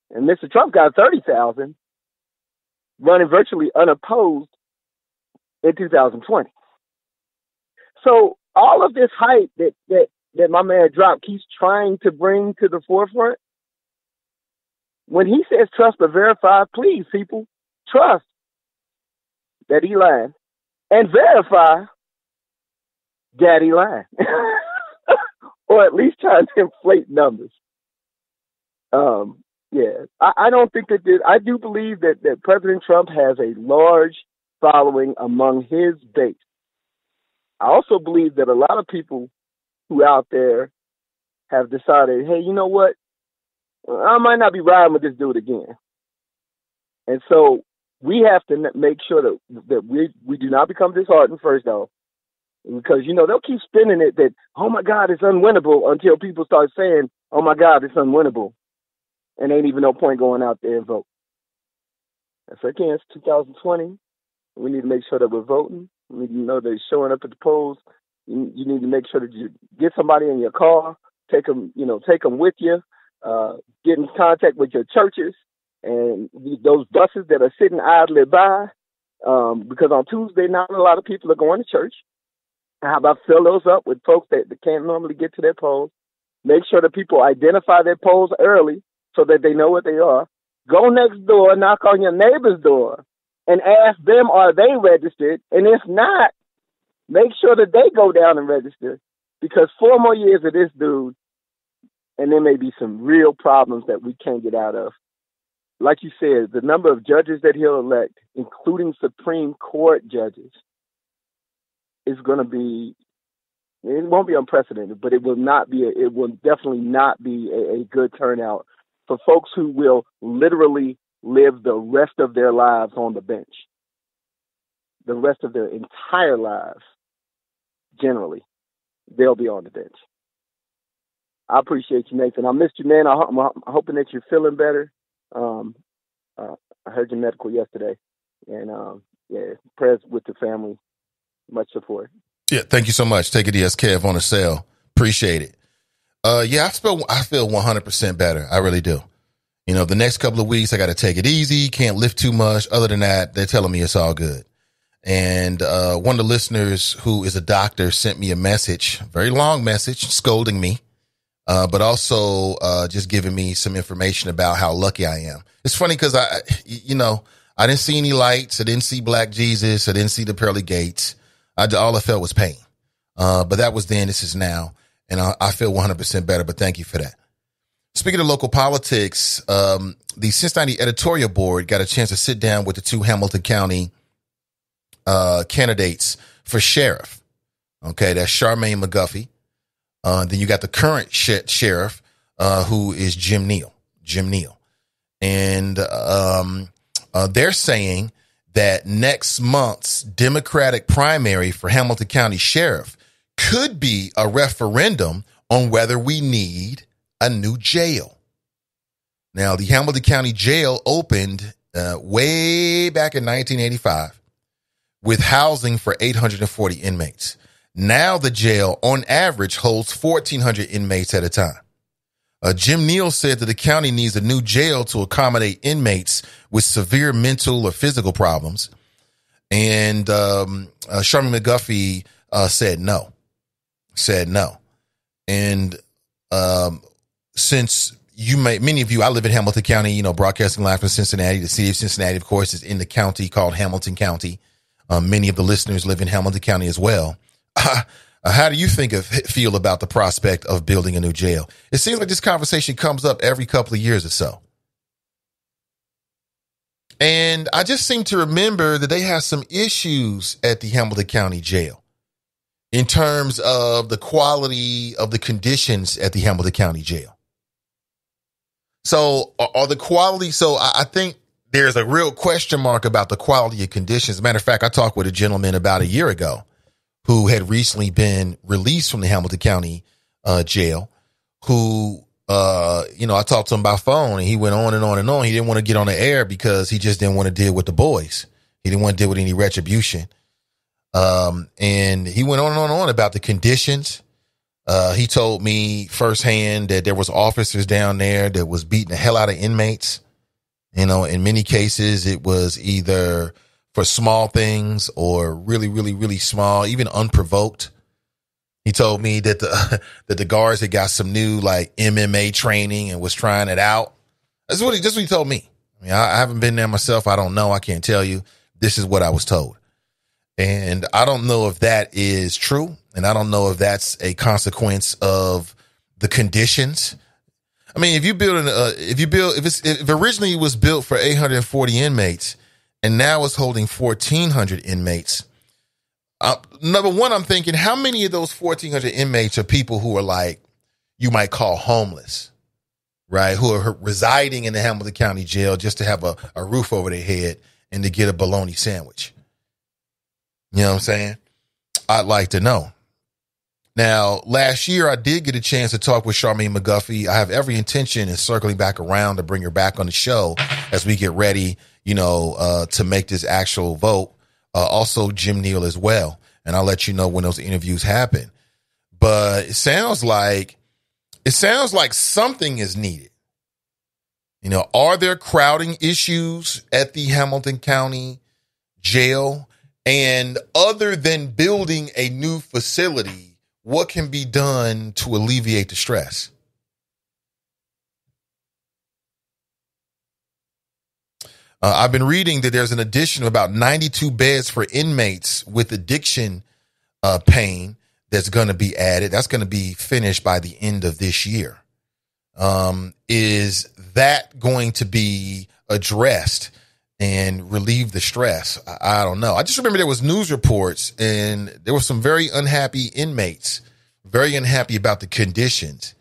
and Mr. Trump got 30,000, running virtually unopposed in 2020. So all of this hype that my man Drop keeps trying to bring to the forefront, when he says trust but verify, please, people, trust that he lied and verify that he lied. Or at least trying to inflate numbers. Yeah, I don't think that I do believe that President Trump has a large following among his base. I also believe that a lot of people who out there have decided, hey, you know what? I might not be riding with this dude again. And so we have to make sure that we do not become disheartened, first off, because, they'll keep spinning it that, oh, my God, it's unwinnable until people start saying, oh, my God, it's unwinnable. And ain't even no point going out there and vote. And so, again, it's 2020. We need to make sure that we're voting. We need to know that it's showing up at the polls. You need to make sure that you get somebody in your car, take them with you, get in contact with your churches and those buses that are sitting idly by, because on Tuesday, not a lot of people are going to church. How about fill those up with folks that can't normally get to their polls? Make sure that people identify their polls early so that they know what they are. Go next door, knock on your neighbor's door, and ask them, are they registered? And if not, make sure that they go down and register, because 4 more years of this dude, and there may be some real problems that we can't get out of. Like you said, the number of judges that he'll elect, including Supreme Court judges, is going to be, it won't be unprecedented, but it will definitely not be a good turnout for folks who will literally live the rest of their lives on the bench. The rest of their entire lives, generally, they'll be on the bench. I appreciate you, Nathan. I missed you, man. I'm hoping that you're feeling better. I heard your medical yesterday, and prayers with the family. Much support.
Yeah, thank you so much. Take it easy, Kev, on the cell. Appreciate it. I feel 100% better. I really do. You know, the next couple of weeks, I got to take it easy. Can't lift too much. Other than that, they're telling me it's all good. And one of the listeners who is a doctor sent me a message, very long message, scolding me, but also just giving me some information about how lucky I am. It's funny because I didn't see any lights. I didn't see Black Jesus. I didn't see the pearly gates. All I felt was pain. But that was then. This is now. And I feel 100% better. But thank you for that. Speaking of local politics, the Cincinnati editorial board got a chance to sit down with the 2 Hamilton County candidates for sheriff. Okay, that's Charmaine McGuffey. Then you got the current sheriff, who is Jim Neal. And they're saying that next month's Democratic primary for Hamilton County Sheriff could be a referendum on whether we need a new jail. Now, the Hamilton County Jail opened way back in 1985 with housing for 840 inmates. Now the jail, on average, holds 1,400 inmates at a time. Jim Neal said that the county needs a new jail to accommodate inmates with severe mental or physical problems. And Charmaine McGuffey said no. And since many of you, I live in Hamilton County, broadcasting live from Cincinnati. The city of Cincinnati, of course, is in the county called Hamilton County. Many of the listeners live in Hamilton County as well. How do you feel about the prospect of building a new jail? It seems like this conversation comes up every couple of years or so. And I just seem to remember that they have some issues at the Hamilton County Jail in terms of the quality of the conditions at the Hamilton County Jail. So I think there's a real question mark about the quality of conditions. As a matter of fact, I talked with a gentleman about a year ago who had recently been released from the Hamilton County jail, who, I talked to him by phone, and he went on and on and on. He didn't want to get on the air because he just didn't want to deal with the boys. He didn't want to deal with any retribution. And he went on and on about the conditions. He told me firsthand that there was officers down there that was beating the hell out of inmates. In many cases, it was either for small things or really, really, really small, even unprovoked. He told me that the guards had got some new like MMA training and was trying it out. That's what he told me. I mean, I haven't been there myself. I don't know. I can't tell you. This is what I was told. And I don't know if that is true. And I don't know if that's a consequence of the conditions. I mean, if originally it was built for 840 inmates and now it's holding 1,400 inmates. Number one, I'm thinking, how many of those 1,400 inmates are people who are like, you might call homeless, right? Who are residing in the Hamilton County Jail just to have a roof over their head and to get a bologna sandwich. You know what I'm saying? I'd like to know. Now, last year, I did get a chance to talk with Charmaine McGuffey. I have every intention in circling back around to bring her back on the show as we get ready, to make this actual vote. Also, Jim Neal as well. And I'll let you know when those interviews happen. But it sounds like something is needed. Are there crowding issues at the Hamilton County Jail? And other than building a new facility, what can be done to alleviate the stress? I've been reading that there's an addition of about 92 beds for inmates with addiction pain that's going to be added. That's going to be finished by the end of this year. Is that going to be addressed and relieve the stress? I don't know. I just remember there was news reports and there were some very unhappy inmates, very unhappy about the conditions.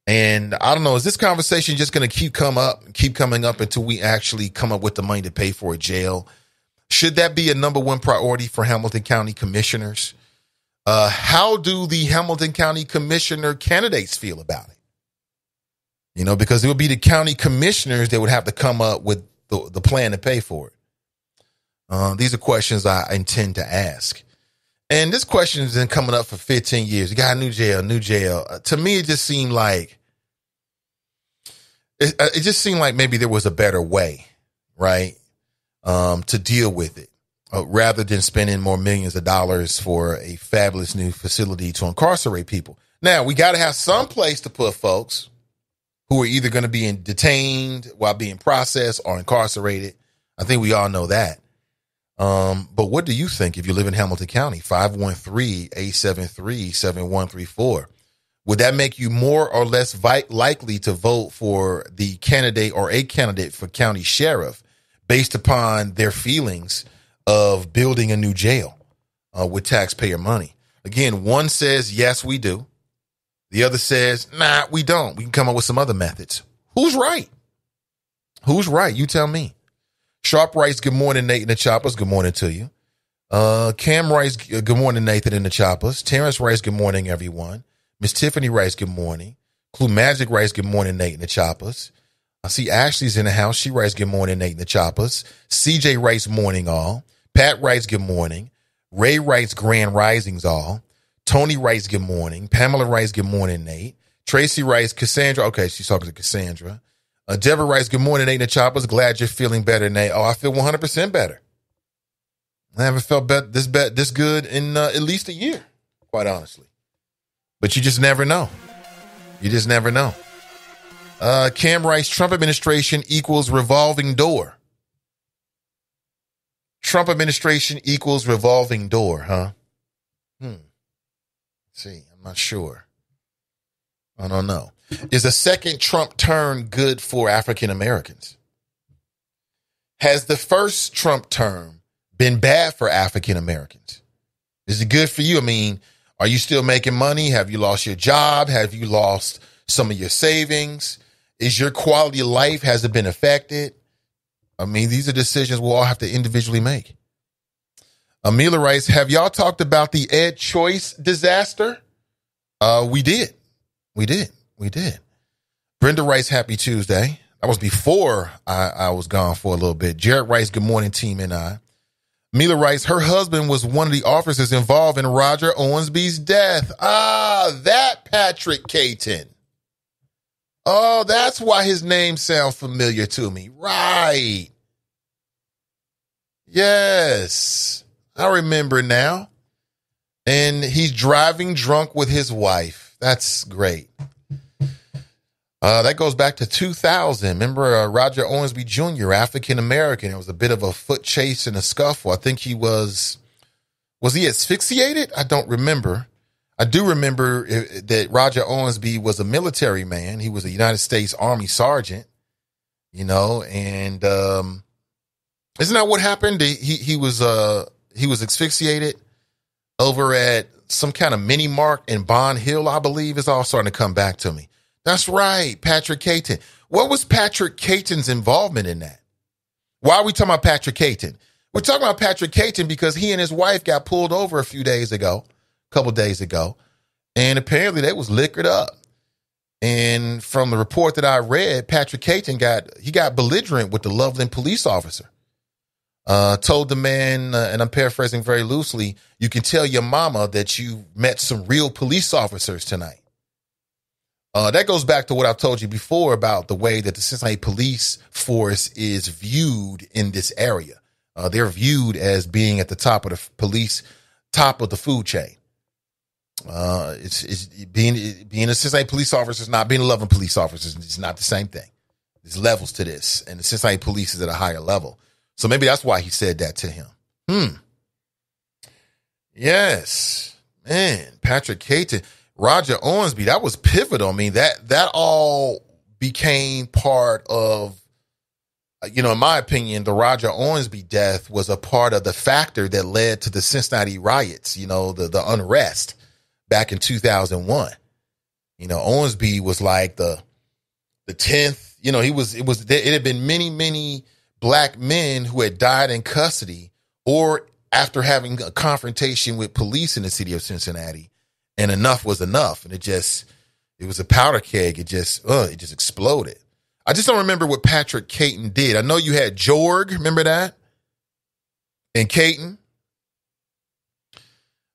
And I don't know, is this conversation just going to keep coming up until we actually come up with the money to pay for a jail? Should that be a number one priority for Hamilton County commissioners? How do the Hamilton County commissioner candidates feel about it? You know, because it would be the county commissioners that would have to come up with the plan to pay for it. These are questions I intend to ask. And this question has been coming up for 15 years. You got a new jail. To me, it just seemed like maybe there was a better way, right, to deal with it, rather than spending more millions of dollars for a fabulous new facility to incarcerate people. Now, we got to have some place to put folks who are either going to be detained while being processed or incarcerated. I think we all know that. But what do you think if you live in Hamilton County? 513-873-7134. Would that make you more or less likely to vote for the candidate or a candidate for county sheriff based upon their feelings of building a new jail with taxpayer money? Again, one says, yes, we do. The other says, nah, we don't. We can come up with some other methods. Who's right? Who's right? You tell me. Sharp writes, good morning, Nate and the Choppers. Good morning to you. Cam writes, good morning, Nathan and the Choppers. Terrence writes, good morning, everyone. Miss Tiffany writes, good morning. Clue Magic writes, good morning, Nate and the Choppers. I see Ashley's in the house. She writes, good morning, Nate and the Choppers. CJ writes, morning all. Pat writes, good morning. Ray writes, grand risings all. Tony writes, good morning. Pamela writes, good morning, Nate. Tracy writes, Cassandra. Okay, she's talking to Cassandra. Deborah writes, good morning, Nate and the Choppers. Glad you're feeling better, Nate. Oh, I feel 100% better. I haven't felt this good in at least a year, quite honestly. But you just never know. You just never know. Cam writes, Trump administration equals revolving door. Trump administration equals revolving door, huh? Let's see, I'm not sure. I don't know. Is a second Trump term good for African Americans? Has the first Trump term been bad for African Americans? Is it good for you? I mean, are you still making money? Have you lost your job? Have you lost some of your savings? Is your quality of life, has it been affected? I mean, these are decisions we'll all have to individually make. Amelia writes, have y'all talked about the Ed Choice disaster? We did. Brenda writes, happy Tuesday. That was before I was gone for a little bit. Jared writes, good morning, team and I. Mila writes, her husband was one of the officers involved in Roger Owensby's death. That Patrick Caton. Oh, that's why his name sounds familiar to me. Right. Yes, I remember now. And he's driving drunk with his wife. That's great. That goes back to 2000. Remember Roger Owensby Jr., African-American. It was a bit of a foot chase and a scuffle. I think he was he asphyxiated? I don't remember. I do remember that Roger Owensby was a military man. He was a United States Army sergeant, you know, and isn't that what happened? He was asphyxiated over at some kind of mini mart in Bond Hill, I believe. It's all starting to come back to me. That's right, Patrick Caton. What was Patrick Caton's involvement in that? Why are we talking about Patrick Caton? We're talking about Patrick Caton because he and his wife got pulled over a couple days ago, and apparently they was liquored up. And from the report that I read, Patrick Caton got belligerent with the Loveland police officer. Told the man, and I'm paraphrasing very loosely, you can tell your mama that you met some real police officers tonight. That goes back to what I've told you before about the way that the Cincinnati police force is viewed in this area. They're viewed as being at the top of the the food chain. It's being a Cincinnati police officer is not being a Loveland police officer. It's not the same thing. There's levels to this, and the Cincinnati police is at a higher level. So maybe that's why he said that to him. Yes, man. Patrick Caton, Roger Owensby, that was pivotal. I mean, that all became part of, in my opinion, the Roger Owensby death was a part of the factor that led to the Cincinnati riots, the unrest back in 2001. Owensby was like the 10th, it had been many, many black men who had died in custody or after having a confrontation with police in the city of Cincinnati, and enough was enough. And it was a powder keg. It just exploded. I just don't remember what Patrick Caton did. I know you had Jorg, remember that? And Caton.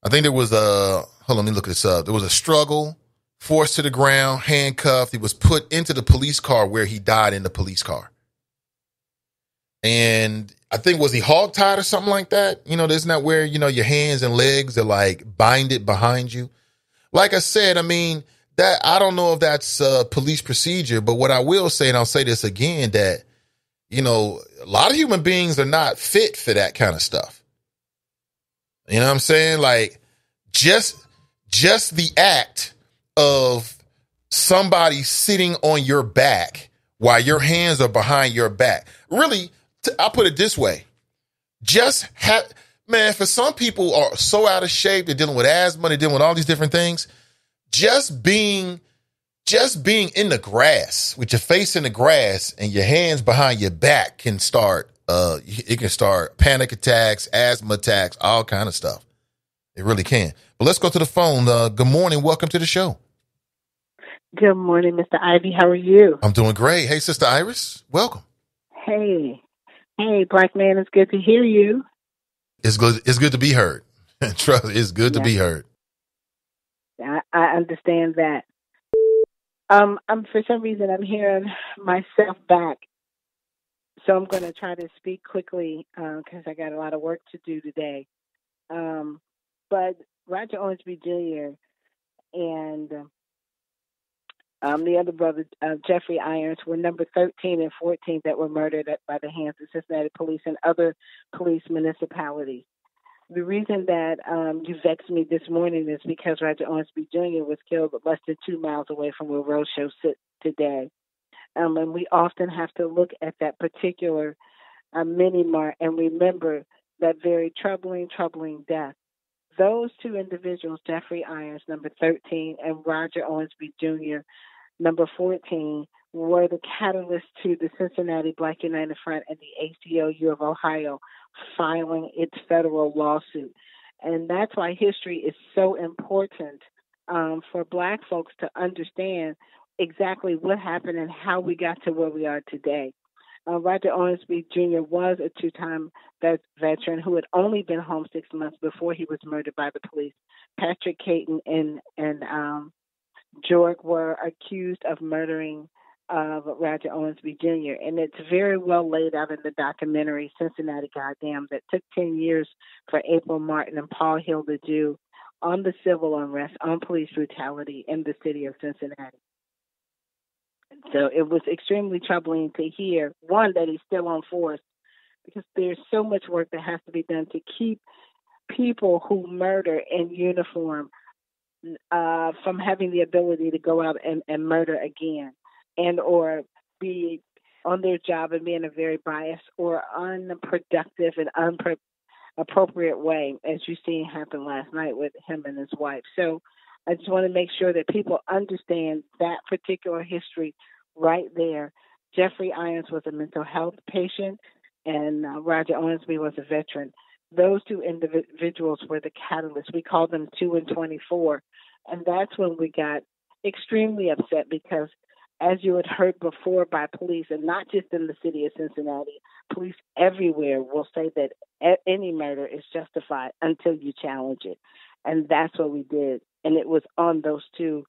I think there was hold on, let me look this up. There was a struggle, forced to the ground, handcuffed. He was put into the police car where he died in the police car. And I think, was he hogtied or something like that? Isn't that where, your hands and legs are like binded behind you? Like I said, I mean, that I don't know if that's a police procedure, but what I will say, and I'll say this again, that, a lot of human beings are not fit for that kind of stuff. You know what I'm saying? Like just the act of somebody sitting on your back while your hands are behind your back. Really, I'll put it this way. For some people are so out of shape, they're dealing with asthma, they're dealing with all these different things. Just being in the grass with your face in the grass and your hands behind your back can start, it can start panic attacks, asthma attacks, all kind of stuff. It really can. But let's go to the phone. Good morning. Welcome to the show.
Good morning, Mr. Ivy. How are you?
I'm doing great. Hey, Sister Iris. Welcome.
Hey, black man, it's good to hear you.
It's good to be heard. Trust, it's good to be heard.
I understand that. For some reason, I'm hearing myself back. So I'm going to try to speak quickly because I got a lot of work to do today. But Roger Owensby Jr. and the other brother, Jeffrey Irons, were number 13 and 14 that were murdered by the hands of Cincinnati police and other police municipalities. The reason that you vexed me this morning is because Roger Owensby Jr. was killed less than 2 miles away from where Rose Show sits today. And we often have to look at that particular mini-mart and remember that very troubling death. Those two individuals, Jeffrey Irons, number 13, and Roger Owensby Jr., number 14, were the catalyst to the Cincinnati Black United Front and the ACLU of Ohio filing its federal lawsuit. And that's why history is so important for black folks to understand exactly what happened and how we got to where we are today. Roger Owensby Jr. was a two-time veteran who had only been home 6 months before he was murdered by the police. Patrick Caton and Jorg were accused of murdering Roger Owensby Jr. And it's very well laid out in the documentary Cincinnati Goddamn that took 10 years for April Martin and Paul Hill to do on the civil unrest, on police brutality in the city of Cincinnati. So it was extremely troubling to hear, one, that he's still on force, because there's so much work that has to be done to keep people who murder in uniform from having the ability to go out and murder again, and or be on their job and be in a very biased or unproductive and inappropriate way, as you seen happen last night with him and his wife. So I just want to make sure that people understand that particular history right there. Jeffrey Irons was a mental health patient, and Roger Owensby was a veteran. Those two individuals were the catalyst. We call them 2 and 24. And that's when we got extremely upset because, as you had heard before by police, and not just in the city of Cincinnati, police everywhere will say that any murder is justified until you challenge it. And that's what we did. And it was on those two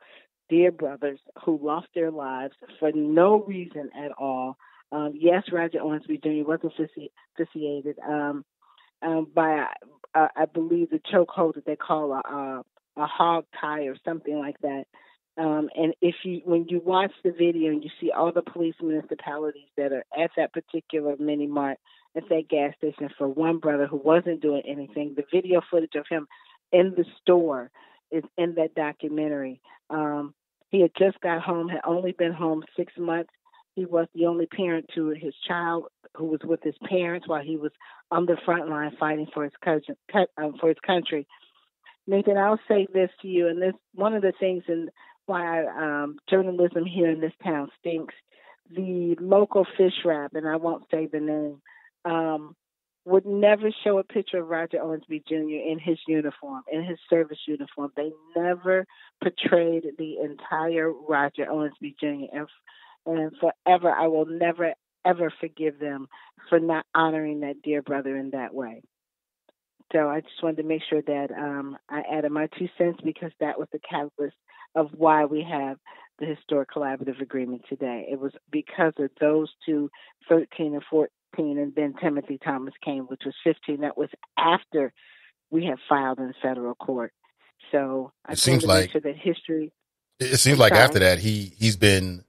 dear brothers who lost their lives for no reason at all. Yes, Roger Owensby Jr. was asphyxiated by, I believe, the chokehold that they call a hog tie or something like that. And when you watch the video and you see all the police municipalities that are at that particular mini mart, at that gas station for one brother who wasn't doing anything, the video footage of him in the store is in that documentary. He had just got home, had only been home 6 months. He was the only parent to his child who was with his parents while he was on the front line fighting for his country. Nathan, I'll say this to you, and this one of the things and why journalism here in this town stinks. The local fish wrap, and I won't say the name, would never show a picture of Roger Owensby Jr. in his uniform, in his service uniform. They never portrayed the entire Roger Owensby Jr. And forever, I will never, ever forgive them for not honoring that dear brother in that way. So I just wanted to make sure that I added my 2 cents because that was the catalyst of why we have the Historic Collaborative Agreement today. It was because of those two, 13 and 14, and then Timothy Thomas came, which was 15. That was after we had filed in federal court. So I seems like make sure that history.
It seems like after that he's been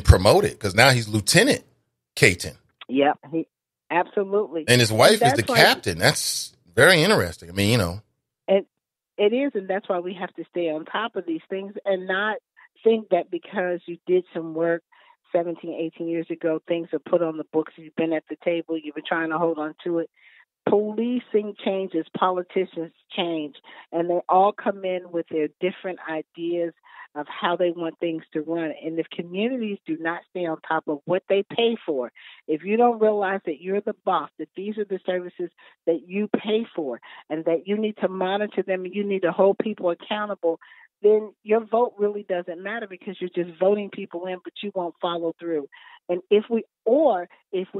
promoted because now he's Lieutenant Caton.
Yep, absolutely.
And his wife is the captain. That's very interesting. I mean, you know.
It is, and that's why we have to stay on top of these things and not think that because you did some work 17, 18 years ago, things are put on the books, you've been at the table, you've been trying to hold on to it. Policing changes, politicians change, and they all come in with their different ideas of how they want things to run. And if communities do not stay on top of what they pay for, if you don't realize that you're the boss, that these are the services that you pay for, and that you need to monitor them and you need to hold people accountable, then your vote really doesn't matter because you're just voting people in, but you won't follow through. And if we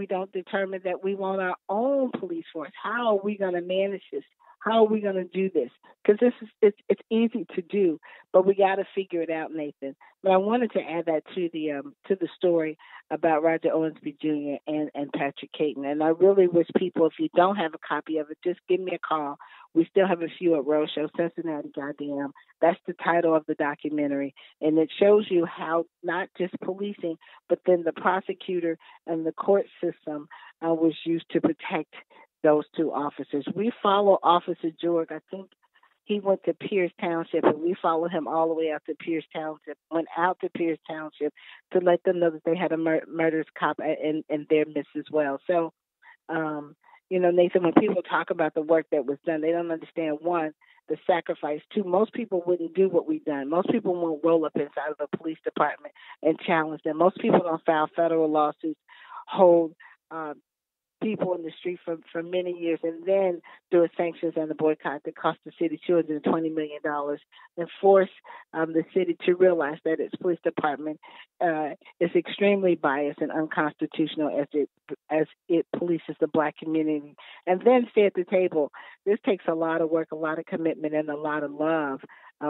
don't determine that we want our own police force, how are we going to manage this? How are we going to do this? Because it's easy to do, but we got to figure it out, Nathan. But I wanted to add that to the story about Roger Owensby Jr. and Patrick Caton. And I really wish people, if you don't have a copy of it, just give me a call. We still have a few at Roadshow, Cincinnati, goddamn. That's the title of the documentary. And it shows you how not just policing, but then the prosecutor and the court system was used to protect those two officers. We follow Officer George. I think he went to Pierce Township, and we followed him all the way out to Pierce Township, went out to Pierce Township to let them know that they had a murderous cop in their midst as well. So, Nathan, when people talk about the work that was done, they don't understand, one, the sacrifice. Two, most people wouldn't do what we've done. Most people won't roll up inside of the police department and challenge them. Most people don't file federal lawsuits, hold people in the street for many years, and then do a sanctions and a boycott that cost the city $220 million and force the city to realize that its police department is extremely biased and unconstitutional as it polices the Black community. And then stay at the table. This takes a lot of work, a lot of commitment, and a lot of love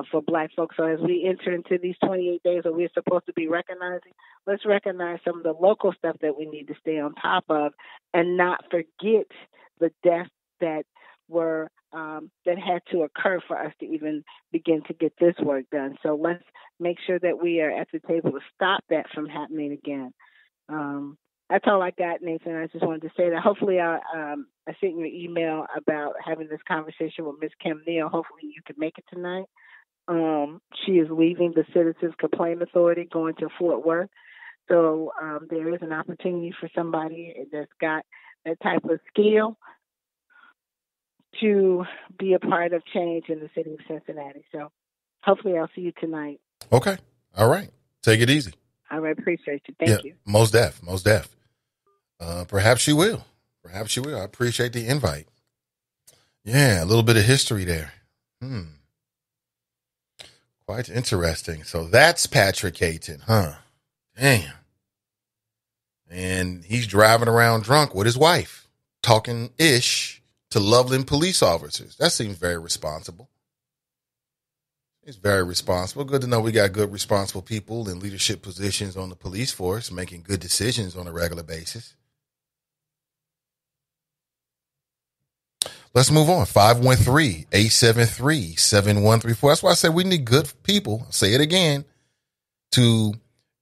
for Black folks. So as we enter into these 28 days that we're supposed to be recognizing, let's recognize some of the local stuff that we need to stay on top of and not forget the deaths that were that had to occur for us to even begin to get this work done. So let's make sure that we are at the table to stop that from happening again. That's all I got, Nathan. I just wanted to say that. Hopefully, I sent you an email about having this conversation with Ms. Kim Neal. Hopefully, you can make it tonight. She is leaving the Citizens Complaint Authority, going to Fort Worth. So there is an opportunity for somebody that's got that type of skill to be a part of change in the city of Cincinnati. So hopefully I'll see you tonight.
Okay. All right. Take it easy.
All right. Appreciate you. Thank you.
Most def. Perhaps you will. I appreciate the invite. Yeah, a little bit of history there. Quite interesting. So that's Patrick Caton, huh? Damn. And he's driving around drunk with his wife, talking ish to Loveland police officers. That seems very responsible. It's very responsible. Good to know we got good, responsible people in leadership positions on the police force, making good decisions on a regular basis. Let's move on. 513-873-7134. That's why I said we need good people. I'll say it again, to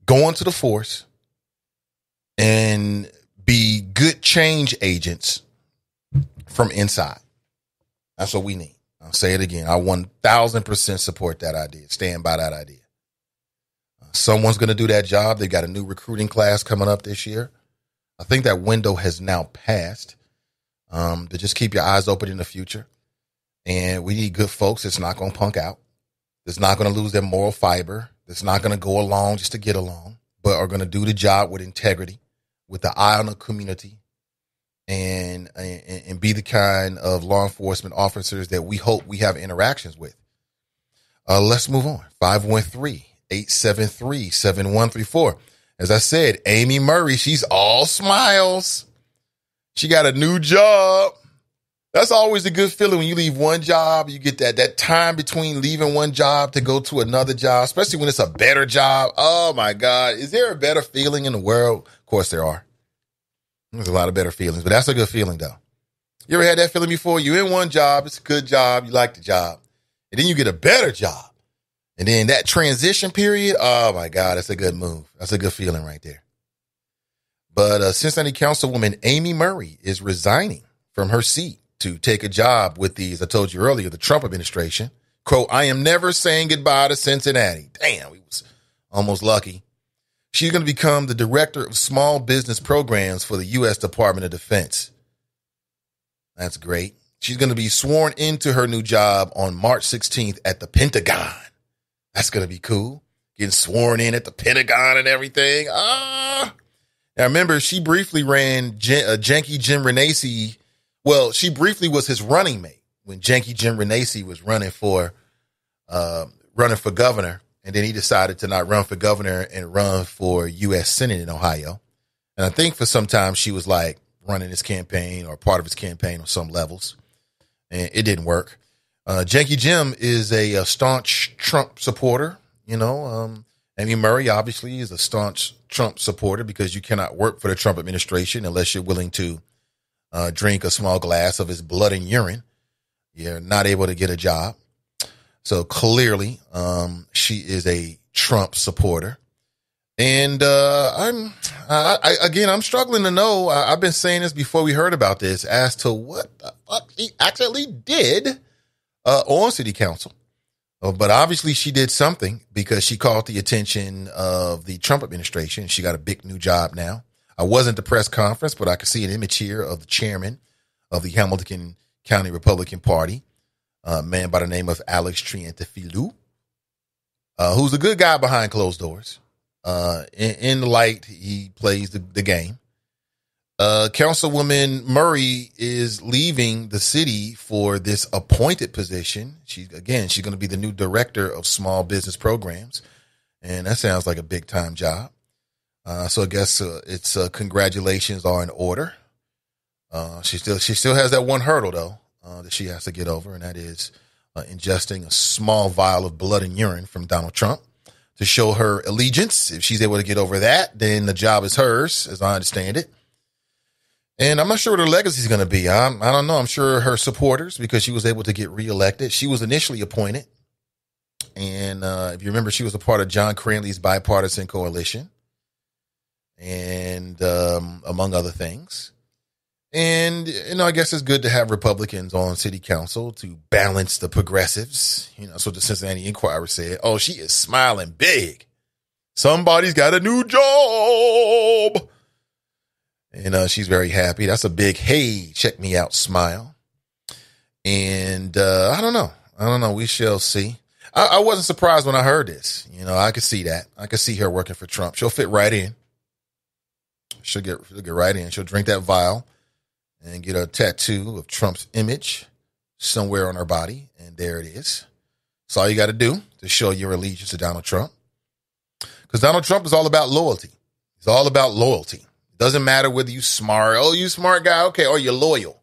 go into the force and be good change agents from inside. That's what we need. I'll say it again. I 1000% support that idea. Stand by that idea. Someone's going to do that job. They got a new recruiting class coming up this year. I think that window has now passed. To just keep your eyes open in the future. And we need good folks that's not going to punk out. That's not going to lose their moral fiber. That's not going to go along just to get along, but are going to do the job with integrity, with the eye on the community, and be the kind of law enforcement officers that we hope we have interactions with. Let's move on. 513-873-7134. As I said, Amy Murray, she's all smiles. She got a new job. That's always a good feeling when you leave one job. You get that time between leaving one job to go to another job, especially when it's a better job. Oh, my God. Is there a better feeling in the world? Of course there are. There's a lot of better feelings, but that's a good feeling, though. You ever had that feeling before? You're in one job. It's a good job. You like the job. And then you get a better job. And then that transition period, oh, my God, that's a good move. That's a good feeling right there. But Cincinnati Councilwoman Amy Murray is resigning from her seat to take a job with as I told you earlier, the Trump administration. Quote, I am never saying goodbye to Cincinnati. Damn, we was almost lucky. She's going to become the director of small business programs for the U.S. Department of Defense. That's great. She's going to be sworn into her new job on March 16th at the Pentagon. That's going to be cool. Getting sworn in at the Pentagon and everything. Now, remember, she briefly ran Janky Jim Renacci. Well, she briefly was his running mate when Janky Jim Renacci was running for governor. And then he decided to not run for governor and run for U.S. Senate in Ohio. And I think for some time she was like running his campaign or part of his campaign on some levels. And it didn't work. Janky Jim is a staunch Trump supporter. You know, Amy Murray obviously is a staunch Trump supporter because you cannot work for the Trump administration unless you're willing to drink a small glass of his blood and urine. You're not able to get a job. So clearly, she is a Trump supporter. And I'm struggling to know. I've been saying this before we heard about this as to what the fuck she actually did on city council. But obviously she did something because she caught the attention of the Trump administration. She got a big new job now. I wasn't at the press conference, but I could see an image here of the chairman of the Hamilton County Republican Party, a man by the name of Alex Triantafilou, who's a good guy behind closed doors. In the light, he plays the game. Councilwoman Murray is leaving the city for this appointed position. She's going to be the new director of small business programs. And that sounds like a big time job. So I guess it's congratulations are in order. She still has that one hurdle though, that she has to get over. And that is ingesting a small vial of blood and urine from Donald Trump to show her allegiance. If she's able to get over that, then the job is hers, as I understand it. And I'm not sure what her legacy is going to be. I don't know. I'm sure her supporters, because she was able to get reelected. She was initially appointed. And if you remember, she was a part of John Cranley's bipartisan coalition. And among other things. And, I guess it's good to have Republicans on city council to balance the progressives. That's what the Cincinnati Enquirer said. Oh, she is smiling big. Somebody's got a new job. And she's very happy. That's a big, hey, check me out smile. And I don't know. We shall see. I wasn't surprised when I heard this. I could see that. I could see her working for Trump. She'll fit right in. She'll get right in. She'll drink that vial and get a tattoo of Trump's image somewhere on her body. And there it is. That's all you got to do to show your allegiance to Donald Trump. Because Donald Trump is all about loyalty. He's all about loyalty. Doesn't matter whether you smart. Oh, you smart guy. Okay. Or you're loyal.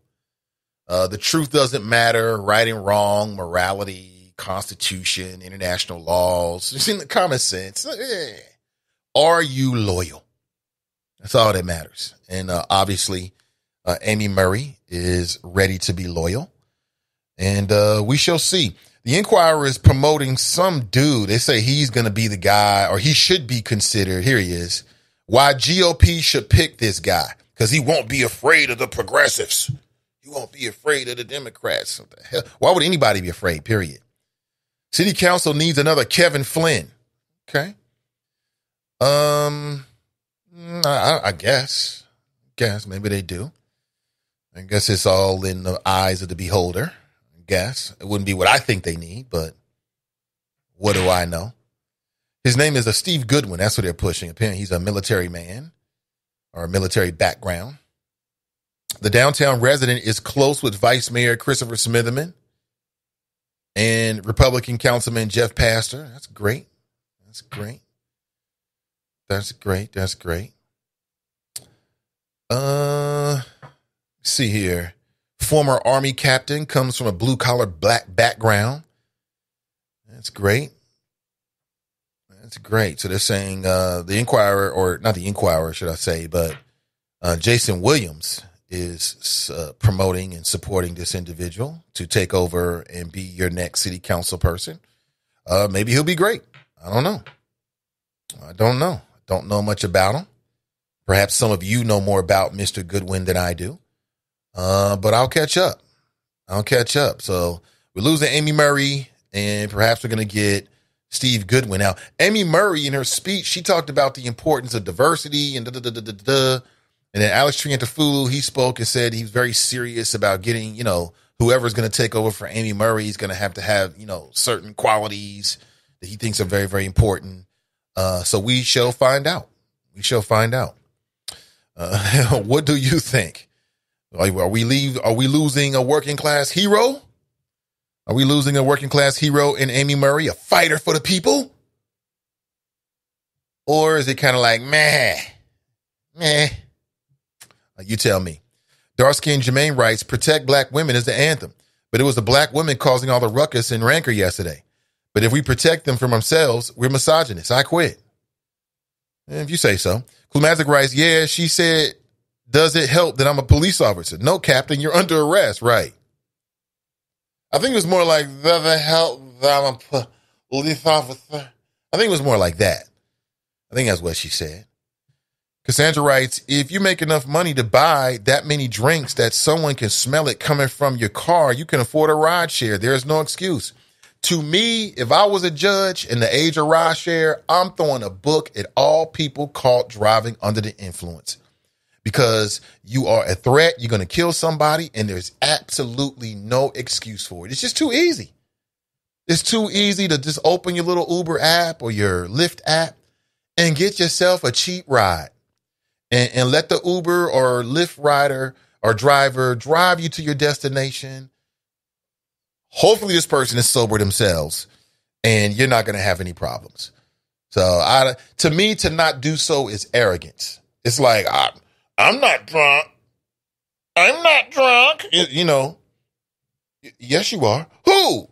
The truth doesn't matter. Right and wrong, morality, constitution, international laws. You see the common sense. Are you loyal? That's all that matters. And obviously, Amy Murray is ready to be loyal. And we shall see. The Inquirer is promoting some dude. They say he's going to be the guy, or he should be considered. Here he is. Why GOP should pick this guy. Because he won't be afraid of the progressives. He won't be afraid of the Democrats. What the hell? Why would anybody be afraid, period? City Council needs another Kevin Flynn. Okay. I guess maybe they do. I guess it's all in the eyes of the beholder. I guess it wouldn't be what I think they need, but what do I know? His name is Steve Goodwin. That's what they're pushing. Apparently he's a military man or a military background. The downtown resident is close with Vice Mayor Christopher Smitherman and Republican Councilman Jeff Pastor. That's great. That's great. That's great. That's great. See here. Former Army captain comes from a blue-collar black background. That's great. That's great. So they're saying the Inquirer, or not the Inquirer, should I say, but Jason Williams is promoting and supporting this individual to take over and be your next city council person. Maybe he'll be great. I don't know. Don't know much about him. Perhaps some of you know more about Mr. Goodwin than I do. But I'll catch up. So we're losing Amy Murray, and perhaps we're going to get Steve Goodwin. Now, Amy Murray, in her speech, she talked about the importance of diversity and And then Alex Triantafulu, he spoke and said he was very serious about getting, whoever's going to take over for Amy Murray is going to have, certain qualities that he thinks are very, very important. So we shall find out. What do you think? Are we losing a working class hero? Are we losing a working class hero in Amy Murray, a fighter for the people? Or is it kind of like, meh? You tell me. Dark-skinned Jermaine writes, protect black women is the anthem. But it was the black women causing all the ruckus and rancor yesterday. But if we protect them from ourselves, we're misogynists. I quit. If you say so. Klumazic writes, yeah, she said, does it help that I'm a police officer? No, Captain, you're under arrest. Right. I think it was more like, does it help that I'm a police officer? I think it was more like that. I think that's what she said. Cassandra writes, if you make enough money to buy that many drinks that someone can smell it coming from your car, you can afford a ride share. There's no excuse. To me, if I was a judge in the age of ride share, I'm throwing a book at all people caught driving under the influence. Because you are a threat, you're going to kill somebody, and there's absolutely no excuse for it. It's just too easy. It's too easy to just open your little Uber app or your Lyft app and get yourself a cheap ride. And let the Uber or Lyft rider or driver drive you to your destination. Hopefully this person is sober themselves and you're not going to have any problems. So to me, to not do so is arrogance. It's like, I'm not drunk. Yes, you are. Who?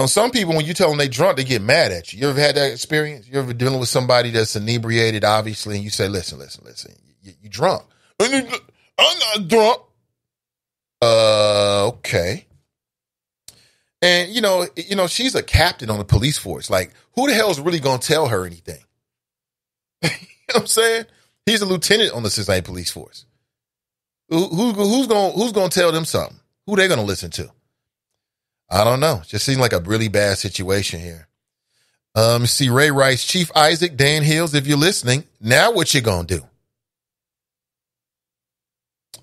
Some people, when you tell them they drunk, they get mad at you. You ever had that experience? You ever dealing with somebody that's inebriated, obviously, and you say, listen, you drunk. I'm not drunk. Okay. And, she's a captain on the police force. Like, who the hell is really going to tell her anything? You know what I'm saying? He's a lieutenant on the Cincinnati police force. Who's going to tell them something? Who they going to listen to? I don't know. Just seems like a really bad situation here. See, Ray writes, Chief Isaac, Dan Hills, if you're listening, now what you gonna do?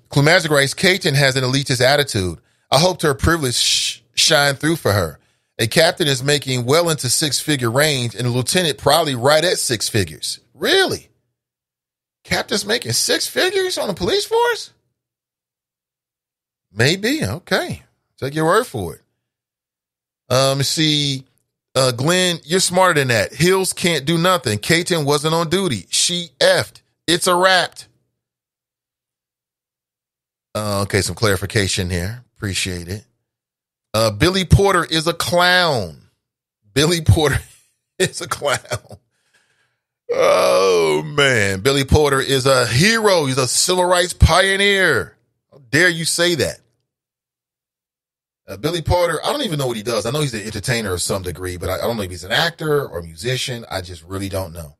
Klumazic writes, Kaiten has an elitist attitude. I hoped her privilege shine through for her. A captain is making well into six-figure range, and a lieutenant probably right at six figures. Really? Captain's making six figures on the police force? Maybe. Okay. Take your word for it. See, Glenn, you're smarter than that. Hills can't do nothing. Kaiten wasn't on duty. She effed. It's a wrap. Okay, some clarification here. Appreciate it. Billy Porter is a clown. Billy Porter is a clown. Oh, man. Billy Porter is a hero. He's a civil rights pioneer. How dare you say that? Billy Porter, I don't even know what he does. I know he's an entertainer of some degree, but I don't know if he's an actor or a musician. I just really don't know.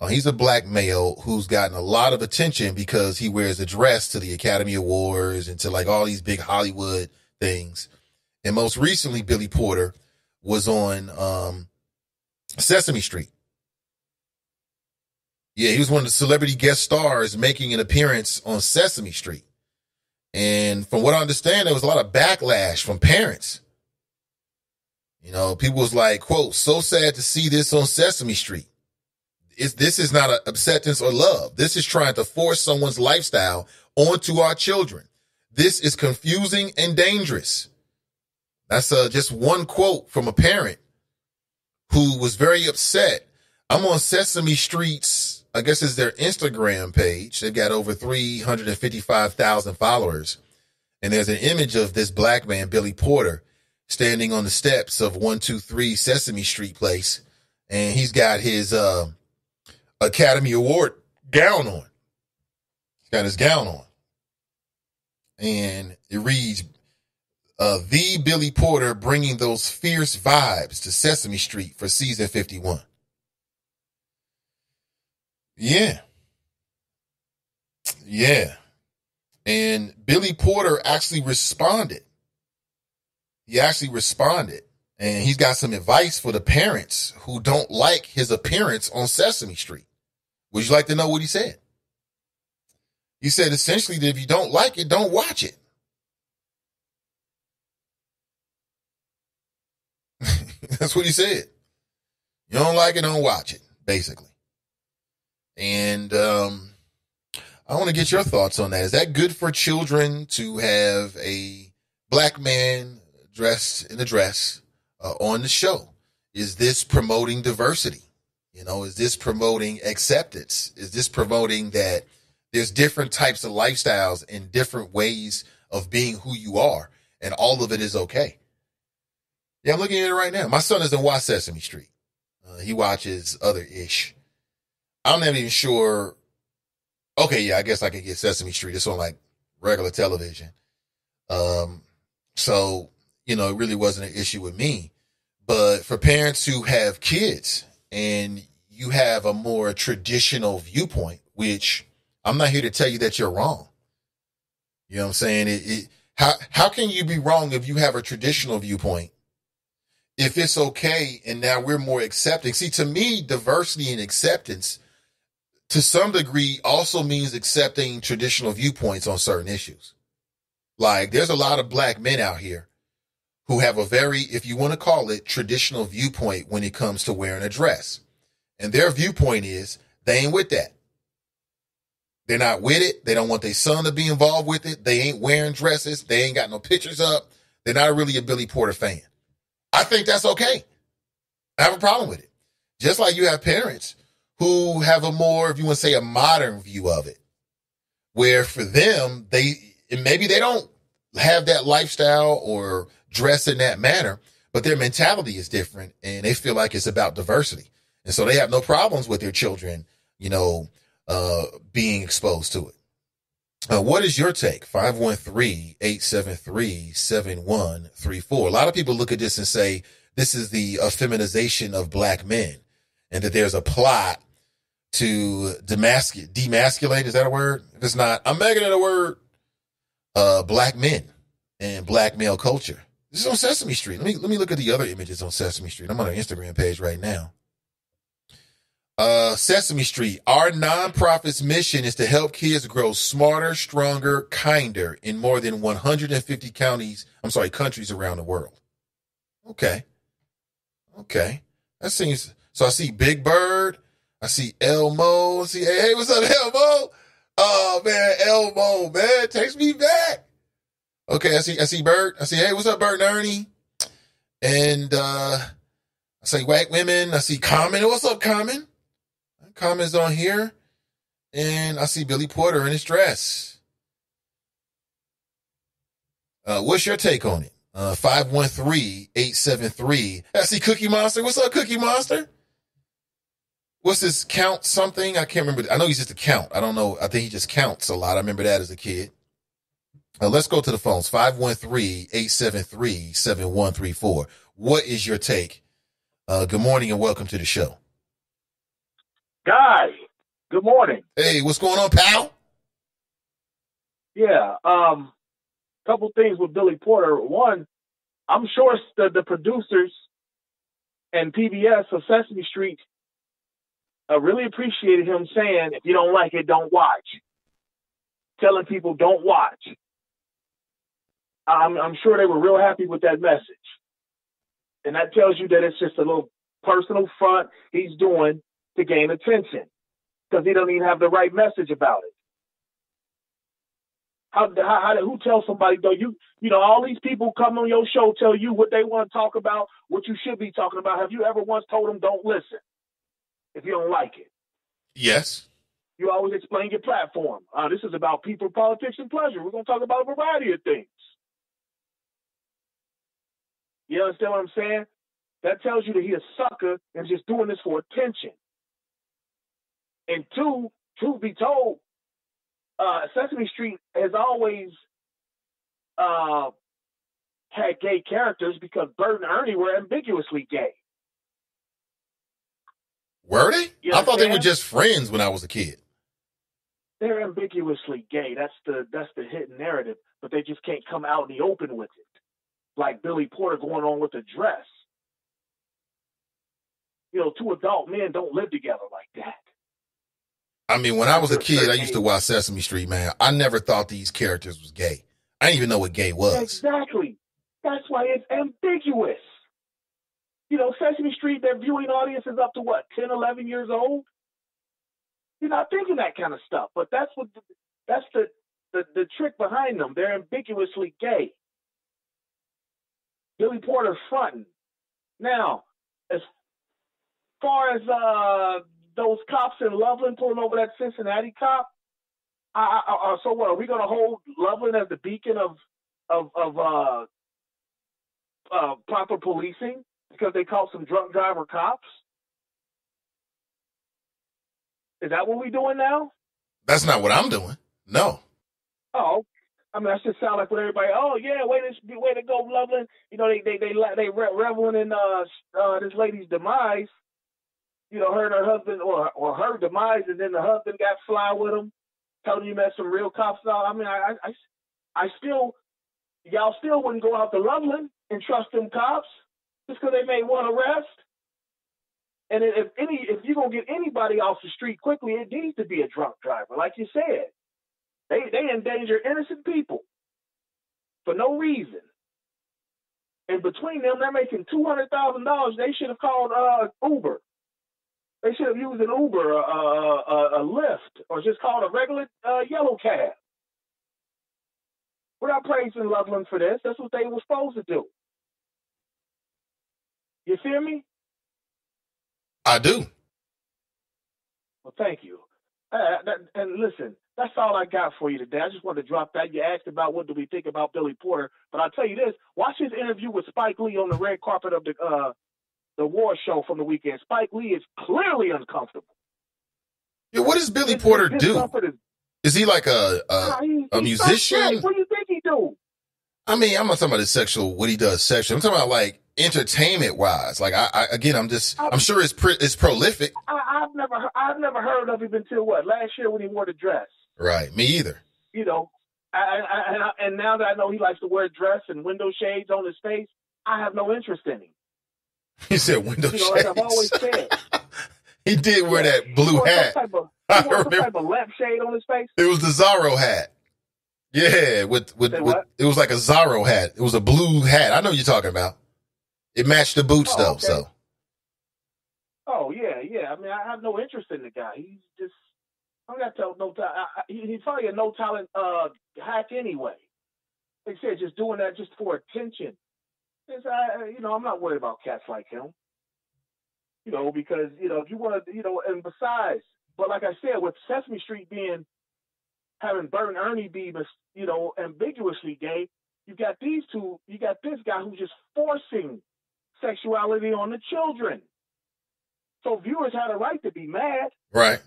He's a black male who's gotten a lot of attention because he wears a dress to the Academy Awards and to like all these big Hollywood things. And most recently, Billy Porter was on Sesame Street. Yeah, he was one of the celebrity guest stars making an appearance on Sesame Street. And from what I understand, there was a lot of backlash from parents. You know, people was like, quote, so sad to see this on Sesame Street. This is not an acceptance or love. This is trying to force someone's lifestyle onto our children. This is confusing and dangerous. That's just one quote from a parent who was very upset. I'm on Sesame Street's, I guess it's their Instagram page. They've got over 355,000 followers. And there's an image of this black man, Billy Porter, standing on the steps of 123 Sesame Street Place. And he's got his Academy Award gown on. He's got his gown on. And it reads, the Billy Porter bringing those fierce vibes to Sesame Street for season 51. Yeah. And Billy Porter actually responded. He actually responded. And he's got some advice for the parents who don't like his appearance on Sesame Street. Would you like to know what he said? He said essentially that if you don't like it, don't watch it. That's what he said. You don't like it, don't watch it, basically. And I want to get your thoughts on that. Is that good for children to have a black man dressed in a dress on the show? Is this promoting diversity? You know, is this promoting acceptance? Is this promoting that there's different types of lifestyles and different ways of being who you are, and all of it is okay? Yeah, I'm looking at it right now. My son doesn't watch Sesame Street. He watches other ish. I'm not even sure. Okay, yeah, I guess I could get Sesame Street. It's on like regular television. So, you know, it really wasn't an issue with me. But for parents who have kids and you have a more traditional viewpoint, which I'm not here to tell you that you're wrong. You know what I'm saying? How can you be wrong if you have a traditional viewpoint? If it's okay and now we're more accepting. See, to me, diversity and acceptance to some degree also means accepting traditional viewpoints on certain issues. Like there's a lot of black men out here who have a very, if you want to call it, traditional viewpoint when it comes to wearing a dress. And their viewpoint is they ain't with that. They're not with it. They don't want their son to be involved with it. They ain't wearing dresses. They ain't got no pictures up. They're not really a Billy Porter fan. I think that's okay. I have a problem with it. Just like you have parents who have a more, if you want to say, a modern view of it, where for them, maybe they don't have that lifestyle or dress in that manner, but their mentality is different and they feel like it's about diversity. And so they have no problems with their children, you know, being exposed to it. What is your take? 513-873-7134. A lot of people look at this and say this is the feminization of black men and that there's a plot to demasculate. Is that a word? If it's not, I'm making it a word. Black men and black male culture. This is on Sesame Street. Let me look at the other images on Sesame Street. I'm on our Instagram page right now. Sesame Street. Our nonprofit's mission is to help kids grow smarter, stronger, kinder in more than 150 countries around the world. Okay. That seems, so I see Big Bird. I see Elmo. Hey, what's up, Elmo? Oh man, Elmo, man, takes me back. Okay, I see Bert. I see, hey, what's up, Bert and Ernie? And I see Whack Women. I see Common. What's up, Common? Common's on here. And I see Billy Porter in his dress. What's your take on it? 513-873. I see Cookie Monster. What's up, Cookie Monster? What's this count something? I can't remember. I know he's just a count. I don't know. I think he just counts a lot. I remember that as a kid. Let's go to the phones. 513-873-7134. What is your take? Good morning and welcome to the show.
Guy, good morning.
Hey, what's going on, pal?
Yeah, couple things with Billy Porter. One, I'm sure the producers and PBS of Sesame Street really appreciated him saying, if you don't like it, don't watch. Telling people don't watch. I'm sure they were real happy with that message. And that tells you that it's just a little personal front he's doing to gain attention because he doesn't even have the right message about it. Who tells somebody, though, you know, all these people come on your show, tell you what they want to talk about, what you should be talking about. Have you ever once told them don't listen if you don't like it?
Yes.
You always explain your platform. This is about people, politics, and pleasure. We're going to talk about a variety of things. You understand what I'm saying? That tells you that he's a sucker and just doing this for attention. And two, truth be told, Sesame Street has always had gay characters because Bert and Ernie were ambiguously gay.
Were they? I thought they were just friends when I was a kid.
They're ambiguously gay. That's the hidden narrative, but they just can't come out in the open with it. Like Billy Porter going on with a dress. You know, two adult men don't live together like that.
I mean, when I was a kid, I used to watch Sesame Street, man. I never thought these characters was gay. I didn't even know what gay was.
Exactly. That's why it's ambiguous. You know, Sesame Street, their viewing audience is up to what, 10, 11 years old? You're not thinking that kind of stuff, but that's the trick behind them. They're ambiguously gay. Billy Porter fronting. Now, as far as those cops in Loveland pulling over that Cincinnati cop, so what? Are we going to hold Loveland as the beacon of proper policing because they caught some drunk driver cops? Is that what we're doing now?
That's not what I'm doing. No.
Oh, I mean, that should sound like what everybody. Oh yeah, way to go, Loveland. You know, they reveling in this lady's demise. You know, her and her husband, or her demise, and then the husband got fly with him, telling you met some real cops. I mean, I still, y'all still wouldn't go out to Loveland and trust them cops just because they made one arrest. And if you're gonna get anybody off the street quickly, it needs to be a drunk driver, like you said. They endanger innocent people for no reason. And between them, they're making $200,000. They should have called Uber. They should have used an Uber, a Lyft, or just called a regular yellow cab. We're not praising Loveland for this. That's what they were supposed to do. You feel me?
I do.
Well, thank you. And listen, that's all I got for you today. I just wanted to drop that. You asked about what do we think about Billy Porter, but I'll tell you this: watch his interview with Spike Lee on the red carpet of the war show from the weekend. Spike Lee is clearly uncomfortable.
Yeah, what does Billy Porter do? Is he like a musician?
What do you think he do?
I mean, I'm not talking about his sexual, what he does sexual. I'm talking about like entertainment wise. Like I'm sure it's prolific.
I've never heard of him until last year when he wore the dress.
Right. Me either.
You know, and now that I know he likes to wear a dress and window shades on his face, I have no interest in him.
He said window shades.
Like I've always said.
He did wear that blue hat.
Some type of lampshade on his face.
It was the Zorro hat. Yeah, with it was like a Zorro hat. It was a blue hat. I know what you're talking about. It matched the boots though.
Okay.
So.
Oh yeah. I mean, I have no interest in the guy. He's just I got no talent. He's probably a no talent hack anyway. They said just doing that just for attention. I'm not worried about cats like him. You know, because if you want to, and besides, but like I said, with Sesame Street having Bert and Ernie be, ambiguously gay, you got these two. You got this guy who's just forcing sexuality on the children. So viewers had a right to be mad.
Right.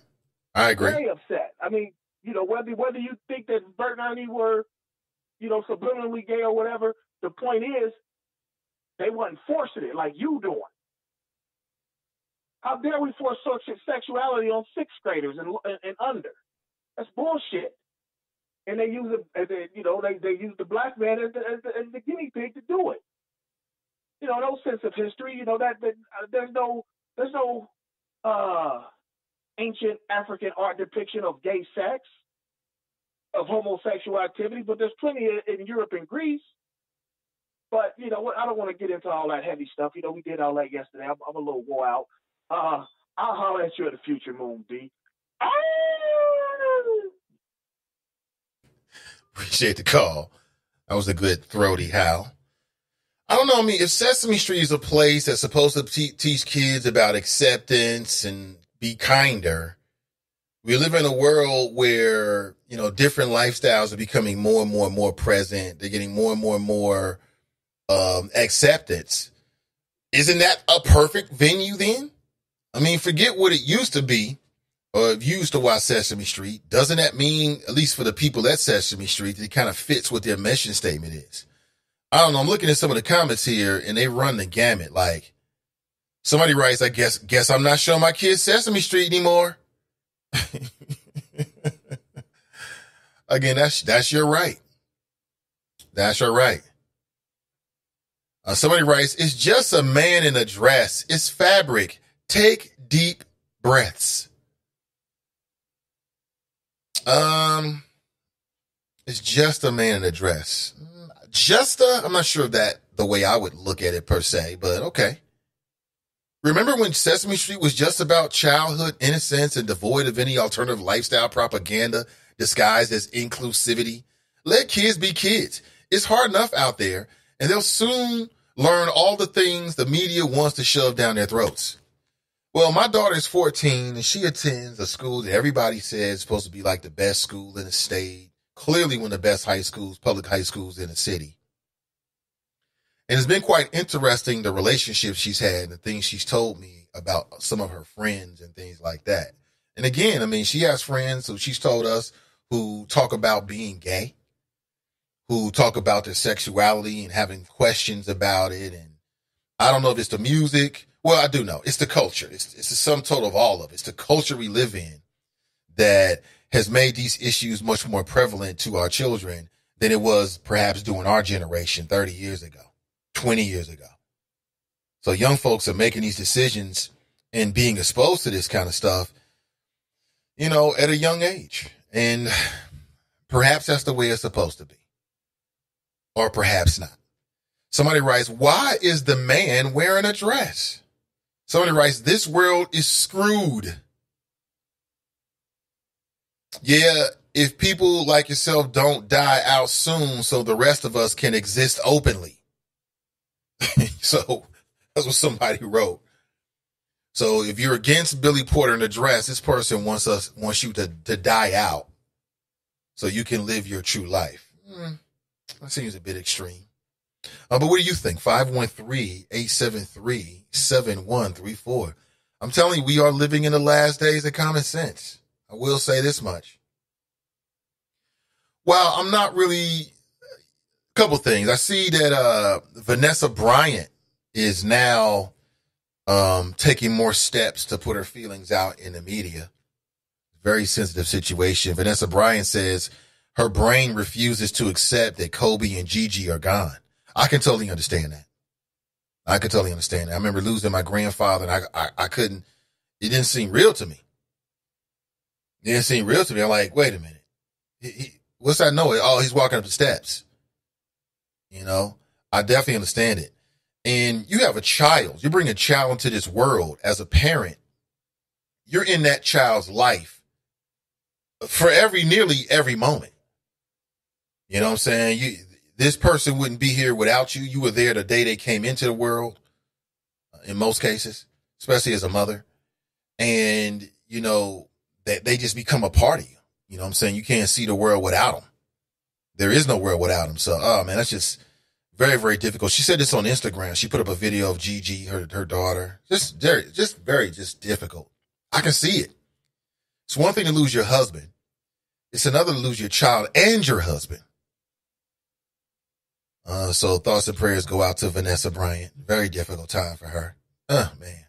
I agree.
Very upset. I mean, whether you think that Bert and Ernie were subliminally gay or whatever. The point is, they wasn't forcing it like you doing. How dare we force sexuality on sixth graders and under? That's bullshit. And they use they use the black man as the guinea pig to do it. No sense of history. That there's no ancient African art depiction of gay sex, of homosexual activity, but there's plenty in Europe and Greece. But I don't want to get into all that heavy stuff. We did all that yesterday. I'm a little wore out. I'll holler at you at the future, Moon B.
Appreciate the call. That was a good throaty howl. I don't know. I mean, if Sesame Street is a place that's supposed to teach kids about acceptance and be kinder, we live in a world where, different lifestyles are becoming more and more and more present. They're getting more and more and more acceptance. Isn't that a perfect venue then? I mean, forget what it used to be, or if you used to watch Sesame Street. Doesn't that mean, at least for the people at Sesame Street, that it kind of fits what their mission statement is? I don't know. I'm looking at some of the comments here, and they run the gamut. Like, somebody writes, I guess I'm not showing my kids Sesame Street anymore. Again, that's your right. That's your right. Somebody writes, it's just a man in a dress. It's fabric. Take deep breaths. It's just a man in a dress. I'm not sure if that the way I would look at it per se, but okay. Remember when Sesame Street was just about childhood innocence and devoid of any alternative lifestyle propaganda disguised as inclusivity? Let kids be kids. It's hard enough out there, and they'll soon learn all the things the media wants to shove down their throats. Well, my daughter's 14, and she attends a school that everybody says is supposed to be like the best school in the state, clearly one of the best public high schools in the city. And it's been quite interesting, the relationships she's had and the things she's told me about some of her friends and things like that. And again, I mean, she has friends, so she's told us, who talk about being gay, who talk about their sexuality and having questions about it. And I don't know if it's the music. Well, I do know. It's the culture. It's the sum total of all of it. It's the culture we live in that has made these issues much more prevalent to our children than it was perhaps during our generation 30 years ago, 20 years ago. So young folks are making these decisions and being exposed to this kind of stuff, at a young age. And perhaps that's the way it's supposed to be. Or perhaps not. Somebody writes, why is the man wearing a dress? Somebody writes, this world is screwed. Yeah, if people like yourself don't die out soon so the rest of us can exist openly. So that's what somebody wrote. So if you're against Billy Porter in a dress, this person wants you to die out so you can live your true life. That seems a bit extreme. But what do you think? 513-873-7134. I'm telling you, we are living in the last days of common sense. I will say this much. Well, I'm not really... A couple things. I see that Vanessa Bryant is now taking more steps to put her feelings out in the media. Very sensitive situation. Vanessa Bryant says her brain refuses to accept that Kobe and Gigi are gone. I can totally understand that. I remember losing my grandfather, and I couldn't, it didn't seem real to me. I'm like, wait a minute. What's that noise? Oh, he's walking up the steps. I definitely understand it. And you have a child. You bring a child into this world as a parent. You're in that child's life for nearly every moment. You know what I'm saying? This person wouldn't be here without you. You were there the day they came into the world, in most cases, especially as a mother. And, they just become a part of you. You know what I'm saying? You can't see the world without them. There is no world without them. So, that's just very, very difficult. She said this on Instagram. She put up a video of Gigi, her daughter. Just very difficult. I can see it. It's one thing to lose your husband. It's another to lose your child and your husband. So thoughts and prayers go out to Vanessa Bryant. Very difficult time for her. Man.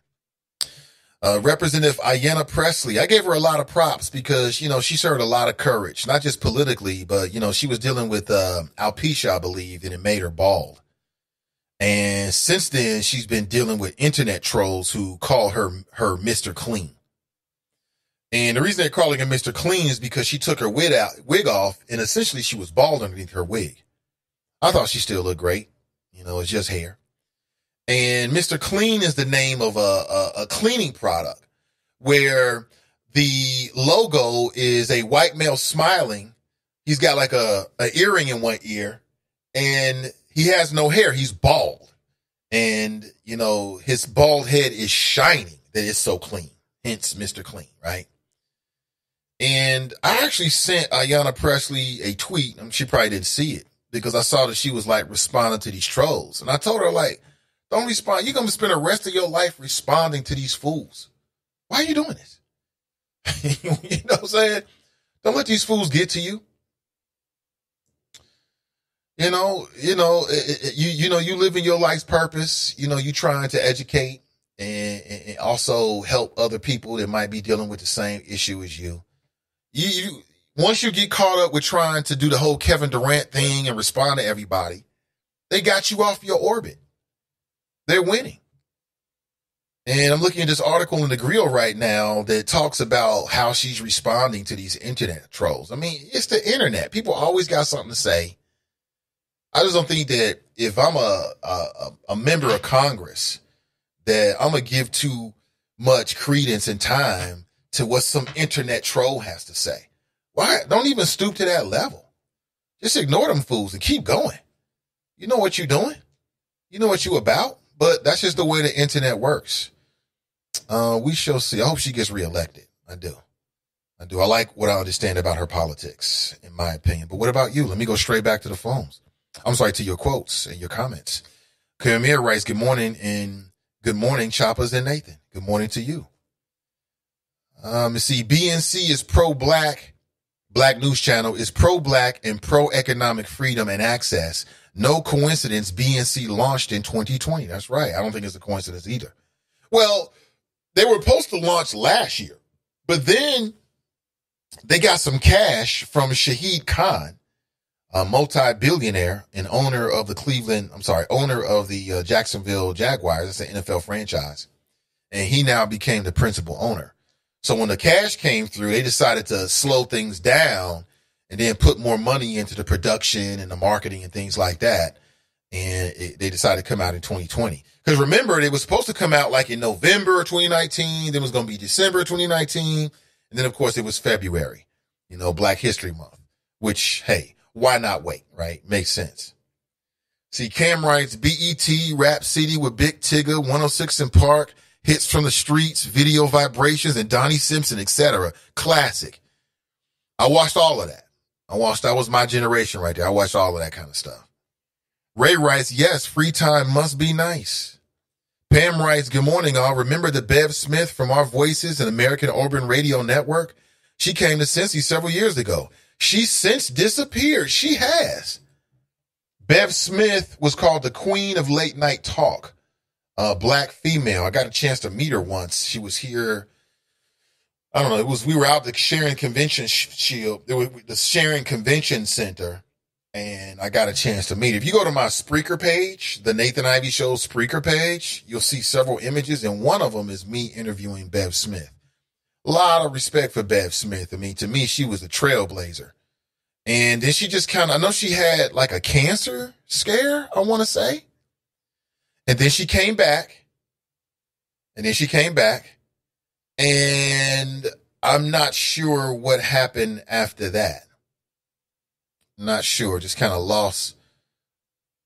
Representative Ayanna Pressley, I gave her a lot of props because, you know, she showed a lot of courage, not just politically, but, you know, she was dealing with alopecia, I believe, and it made her bald. And since then, she's been dealing with internet trolls who call her Mr. Clean. And the reason they're calling her Mr. Clean is because she took her wig off, and essentially she was bald underneath her wig. I thought she still looked great. You know, it's just hair. And Mr. Clean is the name of a cleaning product where the logo is a white male smiling. He's got like a earring in one ear, and he has no hair. He's bald. And, you know, his bald head is shining that it's so clean. Hence Mr. Clean, right? And I actually sent Ayanna Pressley a tweet. She probably didn't see it because I saw that she was like responding to these trolls. And I told her, like, don't respond. You're going to spend the rest of your life responding to these fools. Why are you doing this? You know what I'm saying? Don't let these fools get to you. You live in your life's purpose. You know, you trying to educate and also help other people that might be dealing with the same issue as you. You once you get caught up with trying to do the whole Kevin Durant thing and respond to everybody, they got you off your orbit. They're winning. And I'm looking at this article in the Grill right now that talks about how she's responding to these internet trolls. I mean, it's the internet. People always got something to say. I just don't think that if I'm a member of Congress, that I'm going to give too much credence and time to what some internet troll has to say. Why? Don't even stoop to that level. Just ignore them fools and keep going. You know what you're doing. You know what you're about. But that's just the way the internet works. We shall see. I hope she gets reelected. I do. I like what I understand about her politics, in my opinion. But what about you? Let me go straight back to the phones. I'm sorry, to your quotes and your comments. Kamir writes, good morning, and good morning, Choppers and Nathan. Good morning to you. Let's see, BNC is pro-black. Black News Channel is pro-black and pro-economic freedom and access. No coincidence, BNC launched in 2020. That's right. I don't think it's a coincidence either. Well, they were supposed to launch last year, but then they got some cash from Shahid Khan, a multi-billionaire and owner of the Jacksonville Jaguars. That's an NFL franchise. And he now became the principal owner. So when the cash came through, they decided to slow things down and then put more money into the production and the marketing and things like that. And they decided to come out in 2020. Because remember, it was supposed to come out like in November of 2019. Then it was going to be December 2019. And then, of course, it was February, Black History Month, which, hey, why not wait, right? Makes sense. See, Cam writes, BET, Rap City with Big Tigger, 106 in Park, Hits from the Streets, Video Vibrations, and Donnie Simpson, etc. Classic. I watched all of that. That was my generation right there. I watched all of that kind of stuff. Ray writes, yes, free time must be nice. Pam writes, good morning, all. Remember the Bev Smith from Our Voices and American Urban Radio Network? She came to Cincy several years ago. She's since disappeared. She has. Bev Smith was called the Queen of Late Night Talk. Black female. I got a chance to meet her once. She was here. I don't know. We were out at the Sharon Convention the Sharon Convention Center, and I got a chance to meet her. If you go to my Spreaker page, the Nathan Ivy Show Spreaker page, you'll see several images, and one of them is me interviewing Bev Smith. A lot of respect for Bev Smith. I mean, to me, she was a trailblazer. And then she just I know she had like a cancer scare, I want to say. And then she came back. And I'm not sure what happened after that. Not sure. Just kind of lost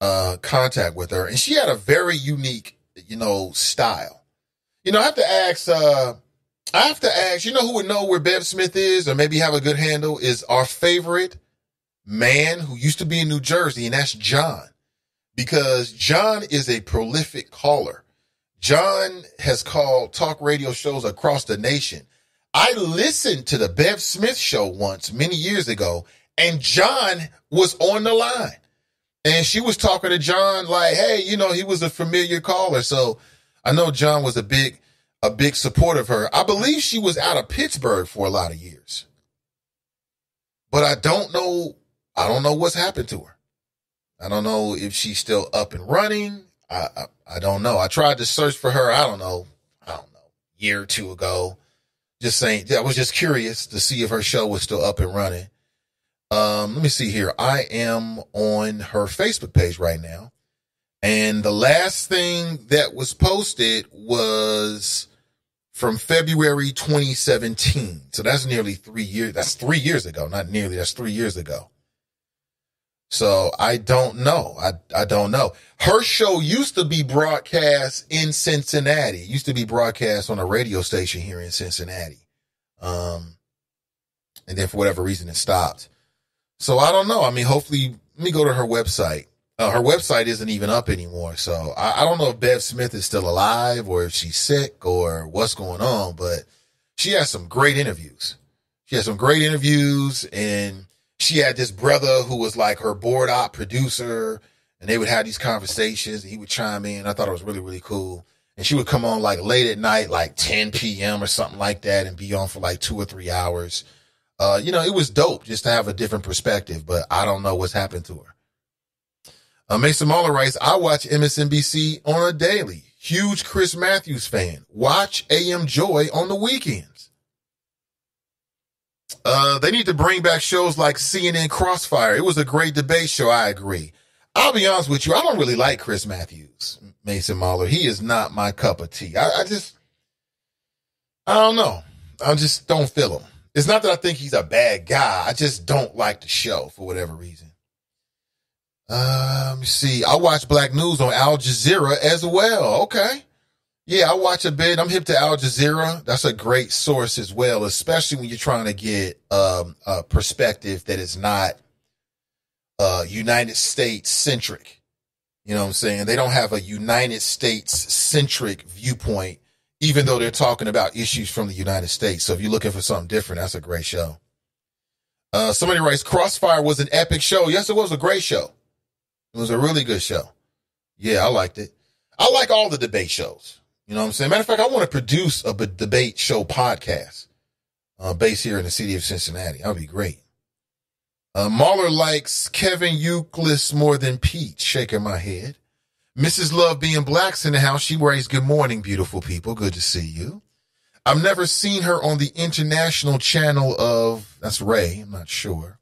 contact with her. And she had a very unique, style. I have to ask, who would know where Bev Smith is or maybe have a good handle is our favorite man who used to be in New Jersey, and that's John. Because John is a prolific caller. John has called talk radio shows across the nation. I listened to the Bev Smith show once, many years ago, and John was on the line. And she was talking to John like, hey, you know, he was a familiar caller. So I know John was a big supporter of her. I believe she was out of Pittsburgh for a lot of years. But I don't know what's happened to her. I don't know if she's still up and running. I don't know. I tried to search for her, I don't know, year or two ago. Just saying, I was just curious to see if her show was still up and running. Let me see here. I am on her Facebook page right now. And the last thing that was posted was from February 2017. So that's nearly 3 years. That's 3 years ago. Not nearly. That's 3 years ago. So I don't know. I don't know. Her show used to be broadcast in Cincinnati. It used to be broadcast on a radio station here in Cincinnati. And then for whatever reason it stopped. So I don't know. I mean, hopefully, let me go to her website. Her website isn't even up anymore. So I don't know if Bev Smith is still alive or if she's sick or what's going on, but she has some great interviews. And she had this brother who was like her board op producer, and they would have these conversations and he would chime in. I thought it was really, really cool. And she would come on like late at night, like 10 p.m. or something like that, and be on for like 2 or 3 hours. It was dope just to have a different perspective, but I don't know what's happened to her. Mason Mahler writes, I watch MSNBC on a daily. Huge Chris Matthews fan. Watch AM Joy on the weekends. They need to bring back shows like CNN Crossfire. It was a great debate show. I agree. I'll be honest with you. I don't really like Chris Matthews, Mason Mahler. He is not my cup of tea. I don't know. I just don't feel him. It's not that I think he's a bad guy. I just don't like the show for whatever reason. Let me see. I watch Black News on Al Jazeera as well. Okay. Yeah, I watch a bit. I'm hip to Al Jazeera. That's a great source as well, especially when you're trying to get a perspective that is not United States centric. You know what I'm saying? They don't have a United States centric viewpoint, even though they're talking about issues from the United States. So if you're looking for something different, that's a great show. Somebody writes, Crossfire was an epic show. Yes, it was a great show. It was a really good show. Yeah, I liked it. I like all the debate shows. You know what I'm saying? Matter of fact, I want to produce a debate show podcast based here in the city of Cincinnati. That would be great. Mahler likes Kevin Euclid more than Pete. Shaking my head. Mrs. Love being Black's in the house. She writes, good morning, beautiful people. Good to see you. I've never seen her on the international channel of, that's Ray. I'm not sure.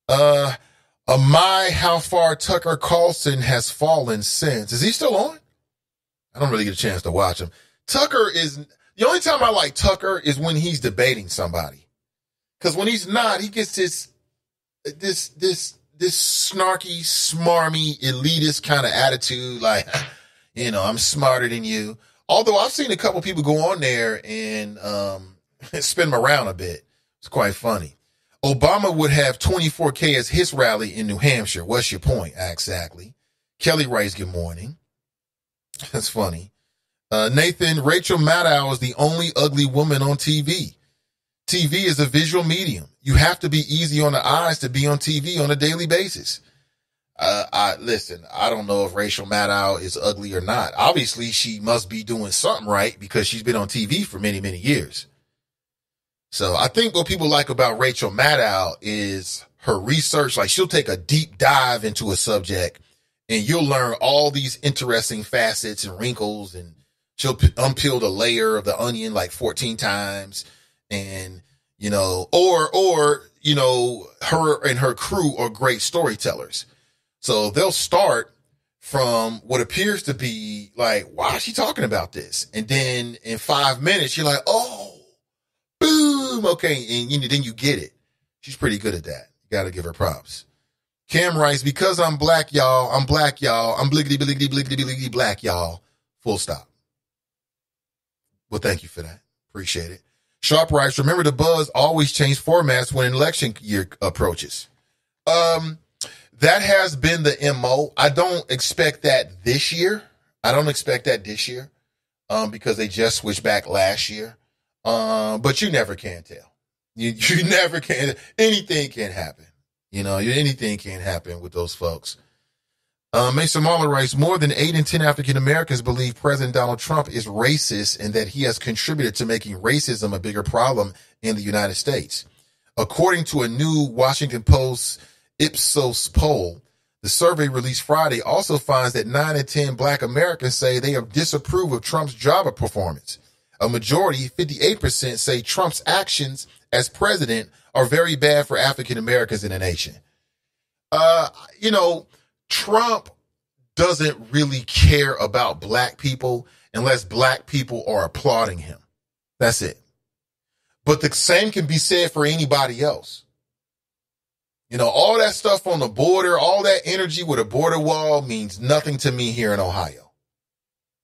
How far Tucker Carlson has fallen since. Is he still on? I don't really get a chance to watch him. Tucker is, the only time I like Tucker is when he's debating somebody. Because when he's not, he gets this snarky, smarmy, elitist kind of attitude, like, I'm smarter than you. Although I've seen a couple people go on there and spin them around a bit. It's quite funny. Obama would have 24K as his rally in New Hampshire. What's your point? Exactly. Kelly writes, good morning. That's funny. Nathan, Rachel Maddow is the only ugly woman on TV. TV is a visual medium. You have to be easy on the eyes to be on TV on a daily basis. Listen, I don't know if Rachel Maddow is ugly or not. Obviously, she must be doing something right because she's been on TV for many, many years. So I think what people like about Rachel Maddow is her research. Like, she'll take a deep dive into a subject and you'll learn all these interesting facets and wrinkles, and she'll unpeel the layer of the onion like 14 times. And, her and her crew are great storytellers. So they'll start from what appears to be like, why is she talking about this? And then in 5 minutes, you're like, oh, boom. Okay. And then you get it. She's pretty good at that. You got to give her props. Cam writes, because I'm black, y'all. I'm black, y'all. I'm bliggity, bliggity, bliggity, bliggity, black, y'all. Full stop. Well, thank you for that. Appreciate it. Sharp writes, remember the buzz always change formats when an election year approaches. That has been the MO. I don't expect that this year. Because they just switched back last year. But you never can tell. You never can. Anything can happen. Anything can happen with those folks. Mason Mahler writes, more than 8 in 10 African Americans believe President Donald Trump is racist and that he has contributed to making racism a bigger problem in the United States. According to a new Washington Post Ipsos poll, the survey released Friday also finds that 9 in 10 Black Americans say they disapprove of Trump's job performance. A majority, 58%, say Trump's actions as president are very bad for African Americans in the nation. Trump doesn't really care about black people unless black people are applauding him. That's it. But the same can be said for anybody else. All that stuff on the border, all that energy with a border wall means nothing to me here in Ohio.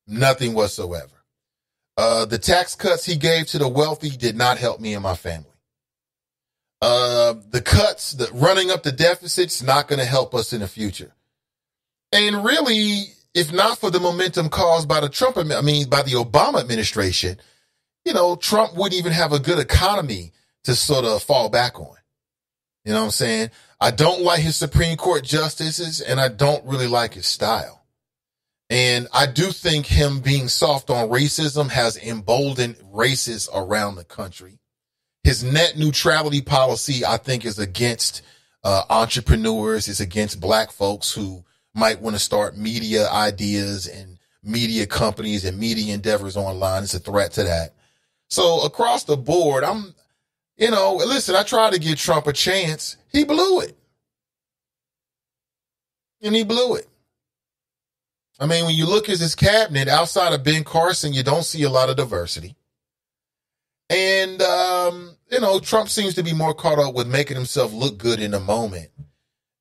Nothing whatsoever. The tax cuts he gave to the wealthy did not help me and my family. The cuts, the running up the deficit's not going to help us in the future. And really, if not for the momentum caused by the Obama administration, Trump wouldn't even have a good economy to sort of fall back on. You know what I'm saying? I don't like his Supreme Court justices, and I don't really like his style. And I do think him being soft on racism has emboldened racists around the country. His net neutrality policy, I think, is against entrepreneurs, is against black folks who might want to start media ideas and media companies and media endeavors online. It's a threat to that. So across the board, I tried to give Trump a chance. He blew it. And he blew it. I mean, when you look at his cabinet, outside of Ben Carson, you don't see a lot of diversity. And, Trump seems to be more caught up with making himself look good in the moment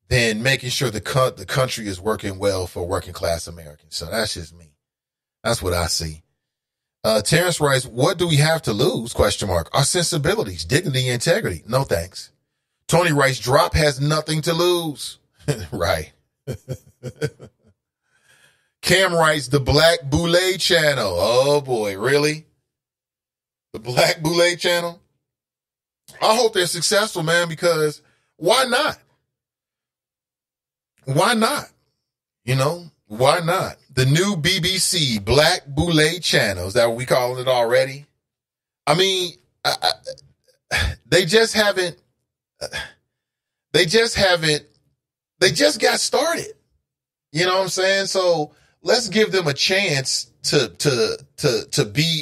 than making sure the country is working well for working class Americans. So that's just me. That's what I see. Terrence writes, what do we have to lose? ? Our sensibilities, dignity, integrity. No thanks. Tony writes, Drop has nothing to lose. Right. Cam writes, the Black Boule channel. Oh boy, really? The Black Boule channel? I hope they're successful, man, because why not? Why not? Why not? The new BBC Black Boule channel. Is that what we calling it already? I mean, they just got started. You know what I'm saying? So let's give them a chance to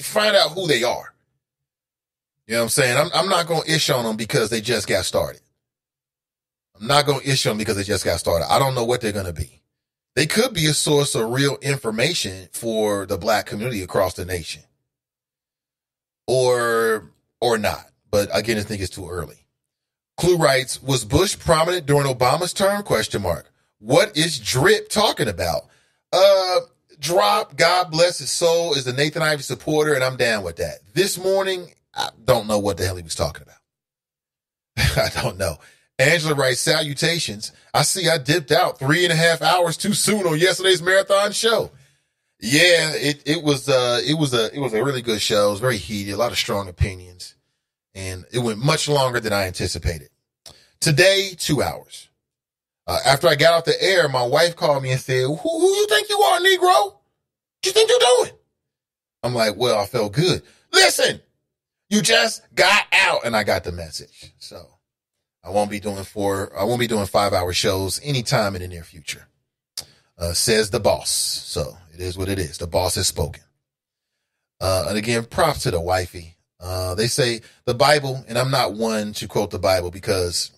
find out who they are. You know what I'm saying? I'm not going to ish on them because they just got started. I'm not going to issue them because they just got started. I don't know what they're going to be. They could be a source of real information for the black community across the nation. Or not. But again, I think it's too early. Clue writes, was Bush prominent during Obama's term? ? What is Drip talking about? Drop, God bless his soul, is a Nathan Ivey supporter, and I'm down with that. This morning, I don't know what the hell he was talking about. I don't know. Angela writes, salutations. I see I dipped out 3.5 hours too soon on yesterday's marathon show. Yeah, it was a really good show. It was very heated, a lot of strong opinions, and it went much longer than I anticipated. Today, 2 hours. After I got off the air, my wife called me and said, who you think you are, Negro? What you think you're doing? I'm like, well, I felt good. Listen, you just got out, and I got the message. So I won't be doing 5-hour shows anytime in the near future, says the boss. So it is what it is. The boss has spoken. And again, props to the wifey. They say the Bible, and I'm not one to quote the Bible because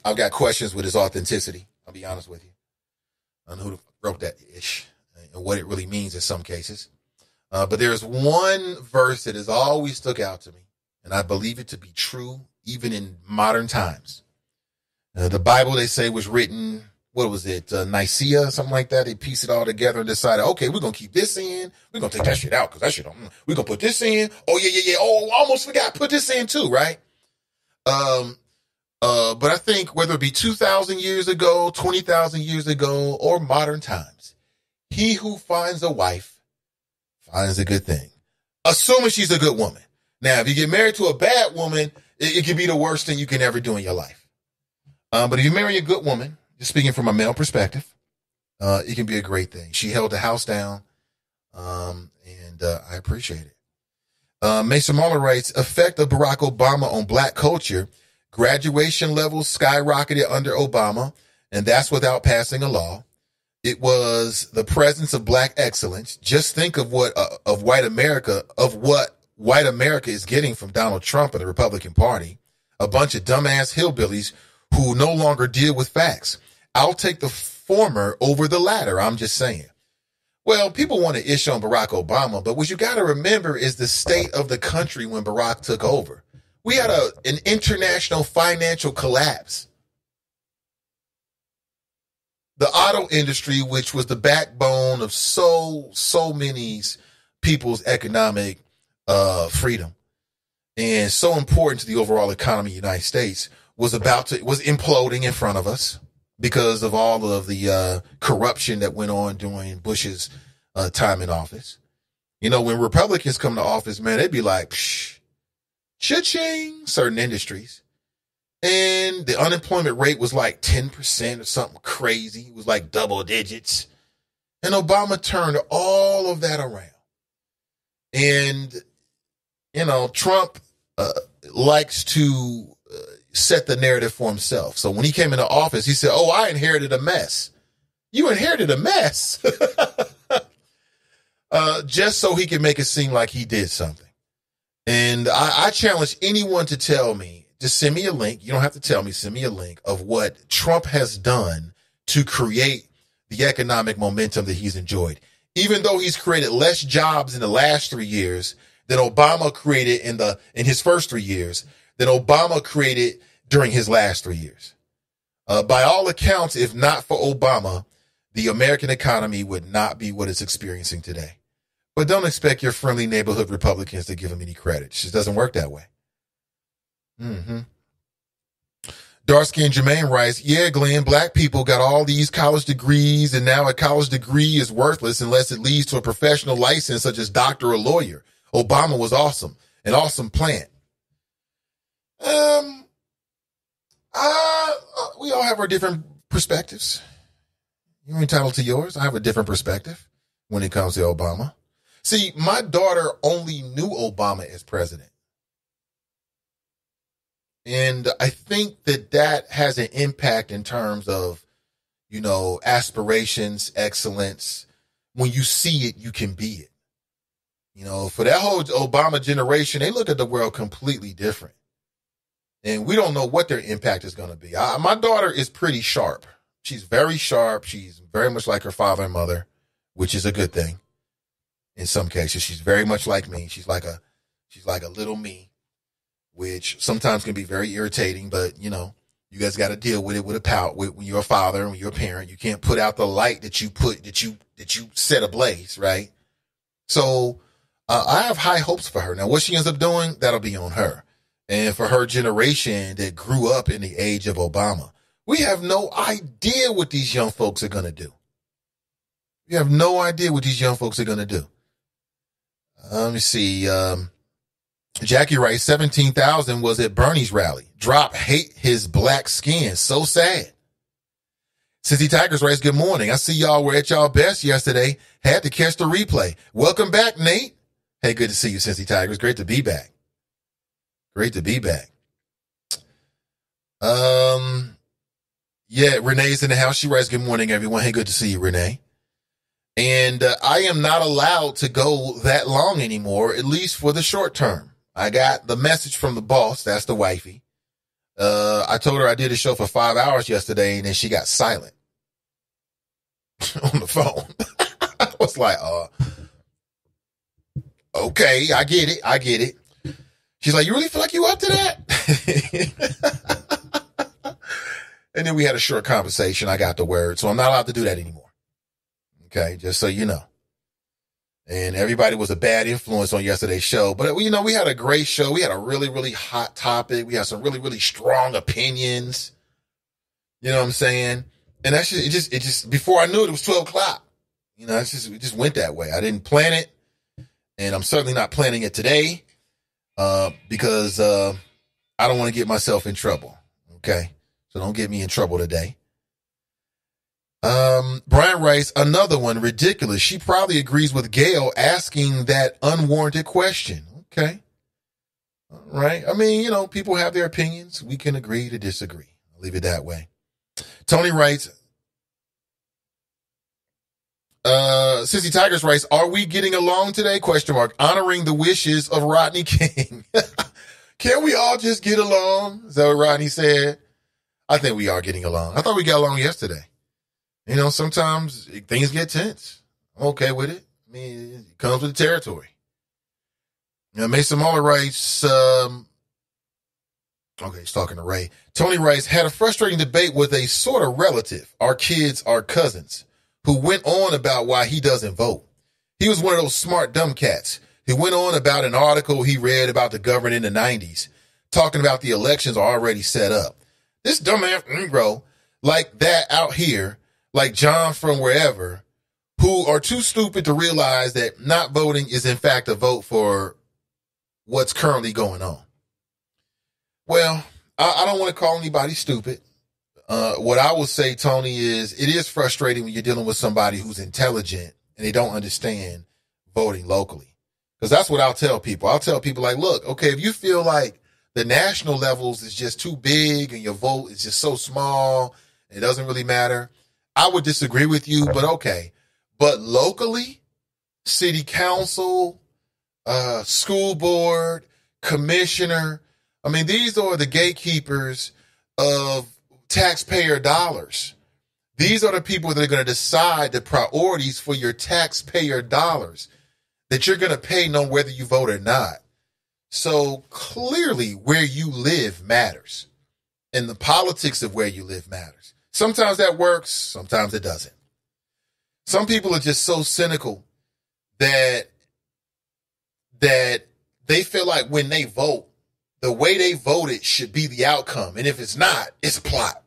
I've got questions with its authenticity. I'll be honest with you. I don't know who wrote that ish and what it really means in some cases. But there's one verse that has always stuck out to me, and I believe it to be true even in modern times. The Bible, they say, was written, what was it, Nicaea, something like that. They pieced it all together and decided, okay, we're going to keep this in. We're going to take that shit out because that shit, we're going to put this in. Oh, yeah. Oh, almost forgot. Put this in too, right? But I think whether it be 2,000 years ago, 20,000 years ago, or modern times, he who finds a wife finds a good thing, assuming she's a good woman. Now, if you get married to a bad woman, it can be the worst thing you can ever do in your life. But if you marry a good woman, just speaking from a male perspective, it can be a great thing. She held the house down, and I appreciate it. Mason Marler writes, effect of Barack Obama on black culture. Graduation levels skyrocketed under Obama, and that's without passing a law. It was the presence of black excellence. Just think of what white America is getting from Donald Trump and the Republican Party. A bunch of dumbass hillbillies who no longer deal with facts. I'll take the former over the latter. I'm just saying. Well, people want to ish on Barack Obama, but what you got to remember is the state of the country when Barack took over. We had an international financial collapse. The auto industry, which was the backbone of so many people's economic freedom and so important to the overall economy of the United States, was imploding in front of us because of all of the corruption that went on during Bush's time in office. You know, when Republicans come to office, man, they'd be like, cha-ching, certain industries. And the unemployment rate was like 10% or something crazy. It was like double digits. And Obama turned all of that around. And, you know, Trump likes to set the narrative for himself. So when he came into office, he said, I inherited a mess. You inherited a mess? Just so he can make it seem like he did something. And I challenge anyone to tell me, just send me a link. You don't have to tell me. Send me a link of what Trump has done to create the economic momentum that he's enjoyed. Even though he's created less jobs in the last 3 years than Obama created in his first 3 years, than Obama created during his last 3 years. By all accounts, if not for Obama, the American economy would not be what it's experiencing today. But don't expect your friendly neighborhood Republicans to give him any credit. It just doesn't work that way. Dark-skinned Jermaine writes, yeah, Glenn, black people got all these college degrees, and now a college degree is worthless unless it leads to a professional license such as doctor or lawyer. Obama was awesome, an awesome plant. We all have our different perspectives. You're entitled to yours. I have a different perspective when it comes to Obama. See, my daughter only knew Obama as president. And I think that has an impact in terms of, you know, aspirations, excellence. When you see it, you can be it. You know, for that whole Obama generation, they look at the world completely different. And we don't know what their impact is going to be. My daughter is pretty sharp. She's very sharp. She's very much like her father and mother, which is a good thing. In some cases, she's very much like me. She's like a little me, which sometimes can be very irritating, but you know, you guys got to deal with it with a pout. When you're a father and when you're a parent, you can't put out the light that you set ablaze, right? So, I have high hopes for her. Now, what she ends up doing, that'll be on her. And for her generation that grew up in the age of Obama, we have no idea what these young folks are going to do. We have no idea what these young folks are going to do. Let me see. Jackie writes, 17,000 was at Bernie's rally. Drop hate his black skin. So sad. Cincy Tigers writes, good morning. I see y'all were at y'all best yesterday. Had to catch the replay. Welcome back, Nate. Hey, good to see you, Cincy Tigers. Great to be back. Great to be back. Yeah, Renee's in the house. She writes, good morning, everyone. Hey, good to see you, Renee. And I am not allowed to go that long anymore, at least for the short term. I got the message from the boss. That's the wifey. I told her I did a show for 5 hours yesterday, and then she got silent on the phone. I was like, okay, I get it. She's like, you really feel like you up to that? And then we had a short conversation. I got the word. So I'm not allowed to do that anymore. Okay, just so you know. And everybody was a bad influence on yesterday's show. But, you know, we had a great show. We had a really, really hot topic. We had some really, really strong opinions. You know what I'm saying? And that's just, it just, before I knew it, it was 12 o'clock. You know, it just went that way. I didn't plan it. And I'm certainly not planning it today because I don't want to get myself in trouble. Okay? So don't get me in trouble today. Brian writes, another one, ridiculous. She probably agrees with Gail asking that unwarranted question. Okay. All right. I mean, people have their opinions. We can agree to disagree. I'll leave it that way. Tony writes, Sissy Tigers writes, are we getting along today? ? Honoring the wishes of Rodney King. Can't we all just get along? Is that what Rodney said? I think we are getting along. I thought we got along yesterday. Sometimes things get tense. I'm okay with it. I mean, it comes with the territory. Mason Muller writes, okay, he's talking to Ray. Tony writes, had a frustrating debate with a sort of relative, our kids are cousins, who went on about why he doesn't vote. He was one of those smart dumb cats who went on about an article he read about the government in the 90s, talking about the elections are already set up. This dumbass Negro like that out here, like John from wherever, who are too stupid to realize that not voting is in fact a vote for what's currently going on. Well, I don't want to call anybody stupid. What I will say, Tony, is it is frustrating when you're dealing with somebody who's intelligent and they don't understand voting locally. Because that's what I'll tell people. I'll tell people like, look, okay, if you feel like the national levels is just too big and your vote is just so small, and it doesn't really matter, I would disagree with you, but okay. But locally, city council, school board, commissioner, I mean, these are the gatekeepers of taxpayer dollars. These are the people that are going to decide the priorities for your taxpayer dollars that you're going to pay no whether you vote or not. So clearly where you live matters, and the politics of where you live matters. Sometimes that works, sometimes it doesn't. Some people are just so cynical that they feel like when they vote, the way they voted should be the outcome. And if it's not, it's a plot.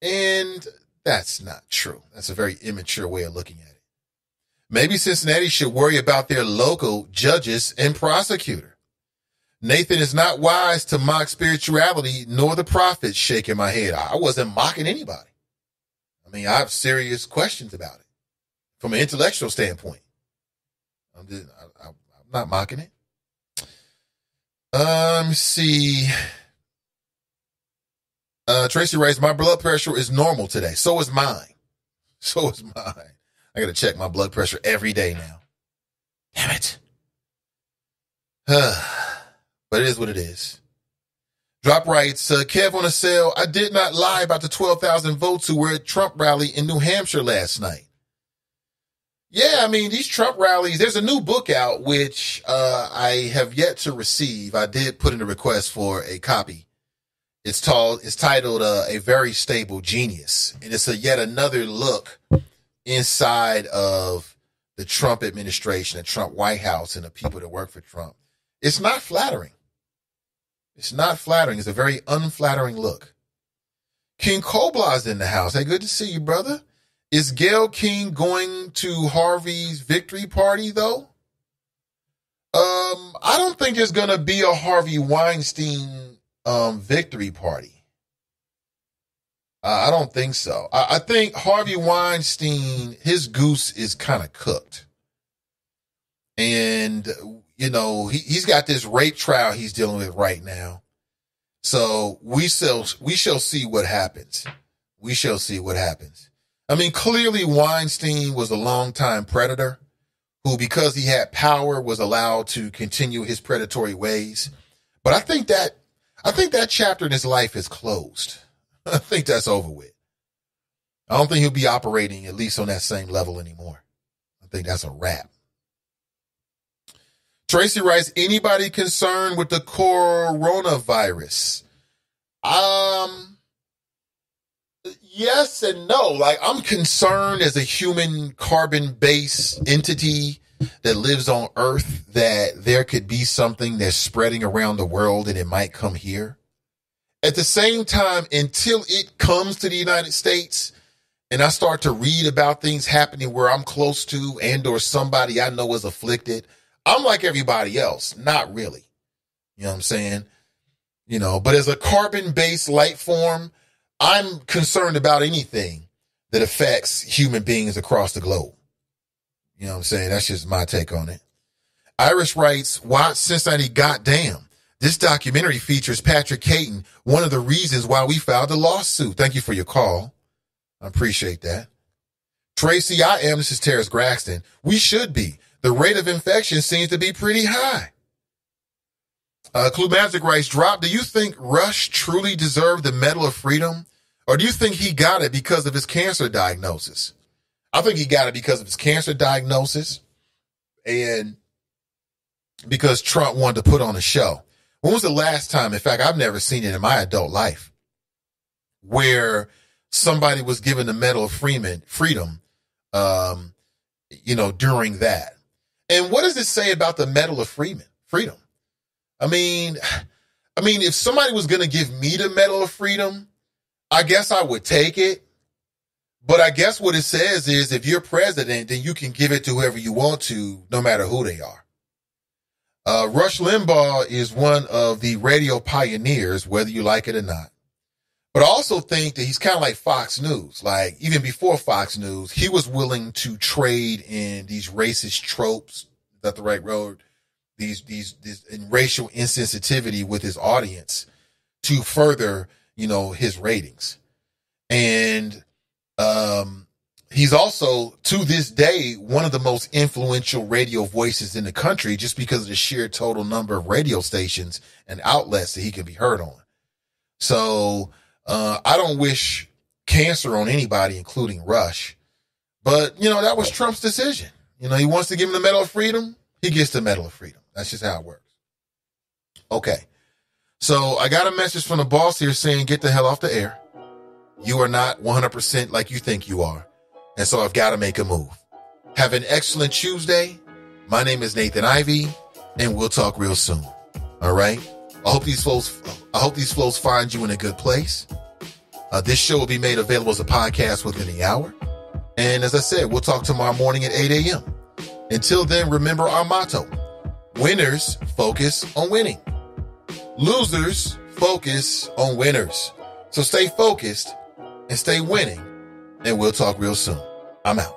And that's not true. That's a very immature way of looking at it. Maybe Cincinnati should worry about their local judges and prosecutor. Nathan, is not wise to mock spirituality, nor the prophets. Shaking my head. I wasn't mocking anybody. I mean, I have serious questions about it from an intellectual standpoint. I'm not mocking it. Let me see. Tracy writes, my blood pressure is normal today. So is mine. I got to check my blood pressure every day now. Damn it. But it is what it is. Drop writes, Kev on a sale. I did not lie about the 12,000 votes who were at Trump rally in New Hampshire last night. Yeah, I mean, these Trump rallies, there's a new book out, which I have yet to receive. I did put in a request for a copy. It's titled A Very Stable Genius. And it's yet another look inside of the Trump administration, the Trump White House, and the people that work for Trump. It's not flattering. It's not flattering. It's a very unflattering look. King Kobla's in the house. Hey, good to see you, brother. Is Gayle King going to Harvey's victory party, though? I don't think there's going to be a Harvey Weinstein victory party. I don't think so. I think Harvey Weinstein, his goose is kind of cooked. And, you know, he's got this rape trial he's dealing with right now. So we shall see what happens. We shall see what happens. I mean, clearly Weinstein was a longtime predator who, because he had power, was allowed to continue his predatory ways. But I think that chapter in his life is closed. I think that's over with. I don't think he'll be operating at least on that same level anymore. I think that's a wrap. Tracy writes, anybody concerned with the coronavirus? Yes and no. Like, I'm concerned as a human carbon-based entity that lives on Earth that there could be something that's spreading around the world and it might come here. At the same time, until it comes to the United States and I start to read about things happening where I'm close to and or somebody I know is afflicted, I'm like everybody else. Not really. You know what I'm saying? You know, but as a carbon-based life form, I'm concerned about anything that affects human beings across the globe. You know what I'm saying? That's just my take on it. Irish writes, "Watch Cincinnati Goddamn. This documentary features Patrick Caton, one of the reasons why we filed the lawsuit." Thank you for your call. I appreciate that. Tracy, this is Terrence Graxton. "We should be. The rate of infection seems to be pretty high." Clue Magic writes, "Drop, do you think Rush truly deserved the Medal of Freedom? Or do you think he got it because of his cancer diagnosis?" I think he got it because of his cancer diagnosis and because Trump wanted to put on a show. When was the last time, in fact, I've never seen it in my adult life, where somebody was given the Medal of Freedom, during that? And what does it say about the Medal of Freedom? I mean, if somebody was going to give me the Medal of Freedom, I guess I would take it. But I guess what it says is if you're president, then you can give it to whoever you want to, no matter who they are. Rush Limbaugh is one of the radio pioneers, whether you like it or not. But I also think that he's kind of like Fox News. Like, even before Fox News, he was willing to trade in these racist tropes, is that the right road? These racial insensitivity with his audience to further, his ratings. And he's also, to this day, one of the most influential radio voices in the country just because of the sheer total number of radio stations and outlets that he can be heard on. So I don't wish cancer on anybody, including Rush. But, that was Trump's decision. He wants to give him the Medal of Freedom. He gets the Medal of Freedom. That's just how it works. Okay. So I got a message from the boss here saying, "Get the hell off the air. You are not 100% like you think you are. And so I've got to make a move." Have an excellent Tuesday. My name is Nathan Ivy, and we'll talk real soon. All right. I hope these flows find you in a good place. This show will be made available as a podcast within the hour. And as I said, we'll talk tomorrow morning at 8 a.m. Until then, remember our motto: winners focus on winning. Losers focus on winners. So stay focused and stay winning, and we'll talk real soon. I'm out.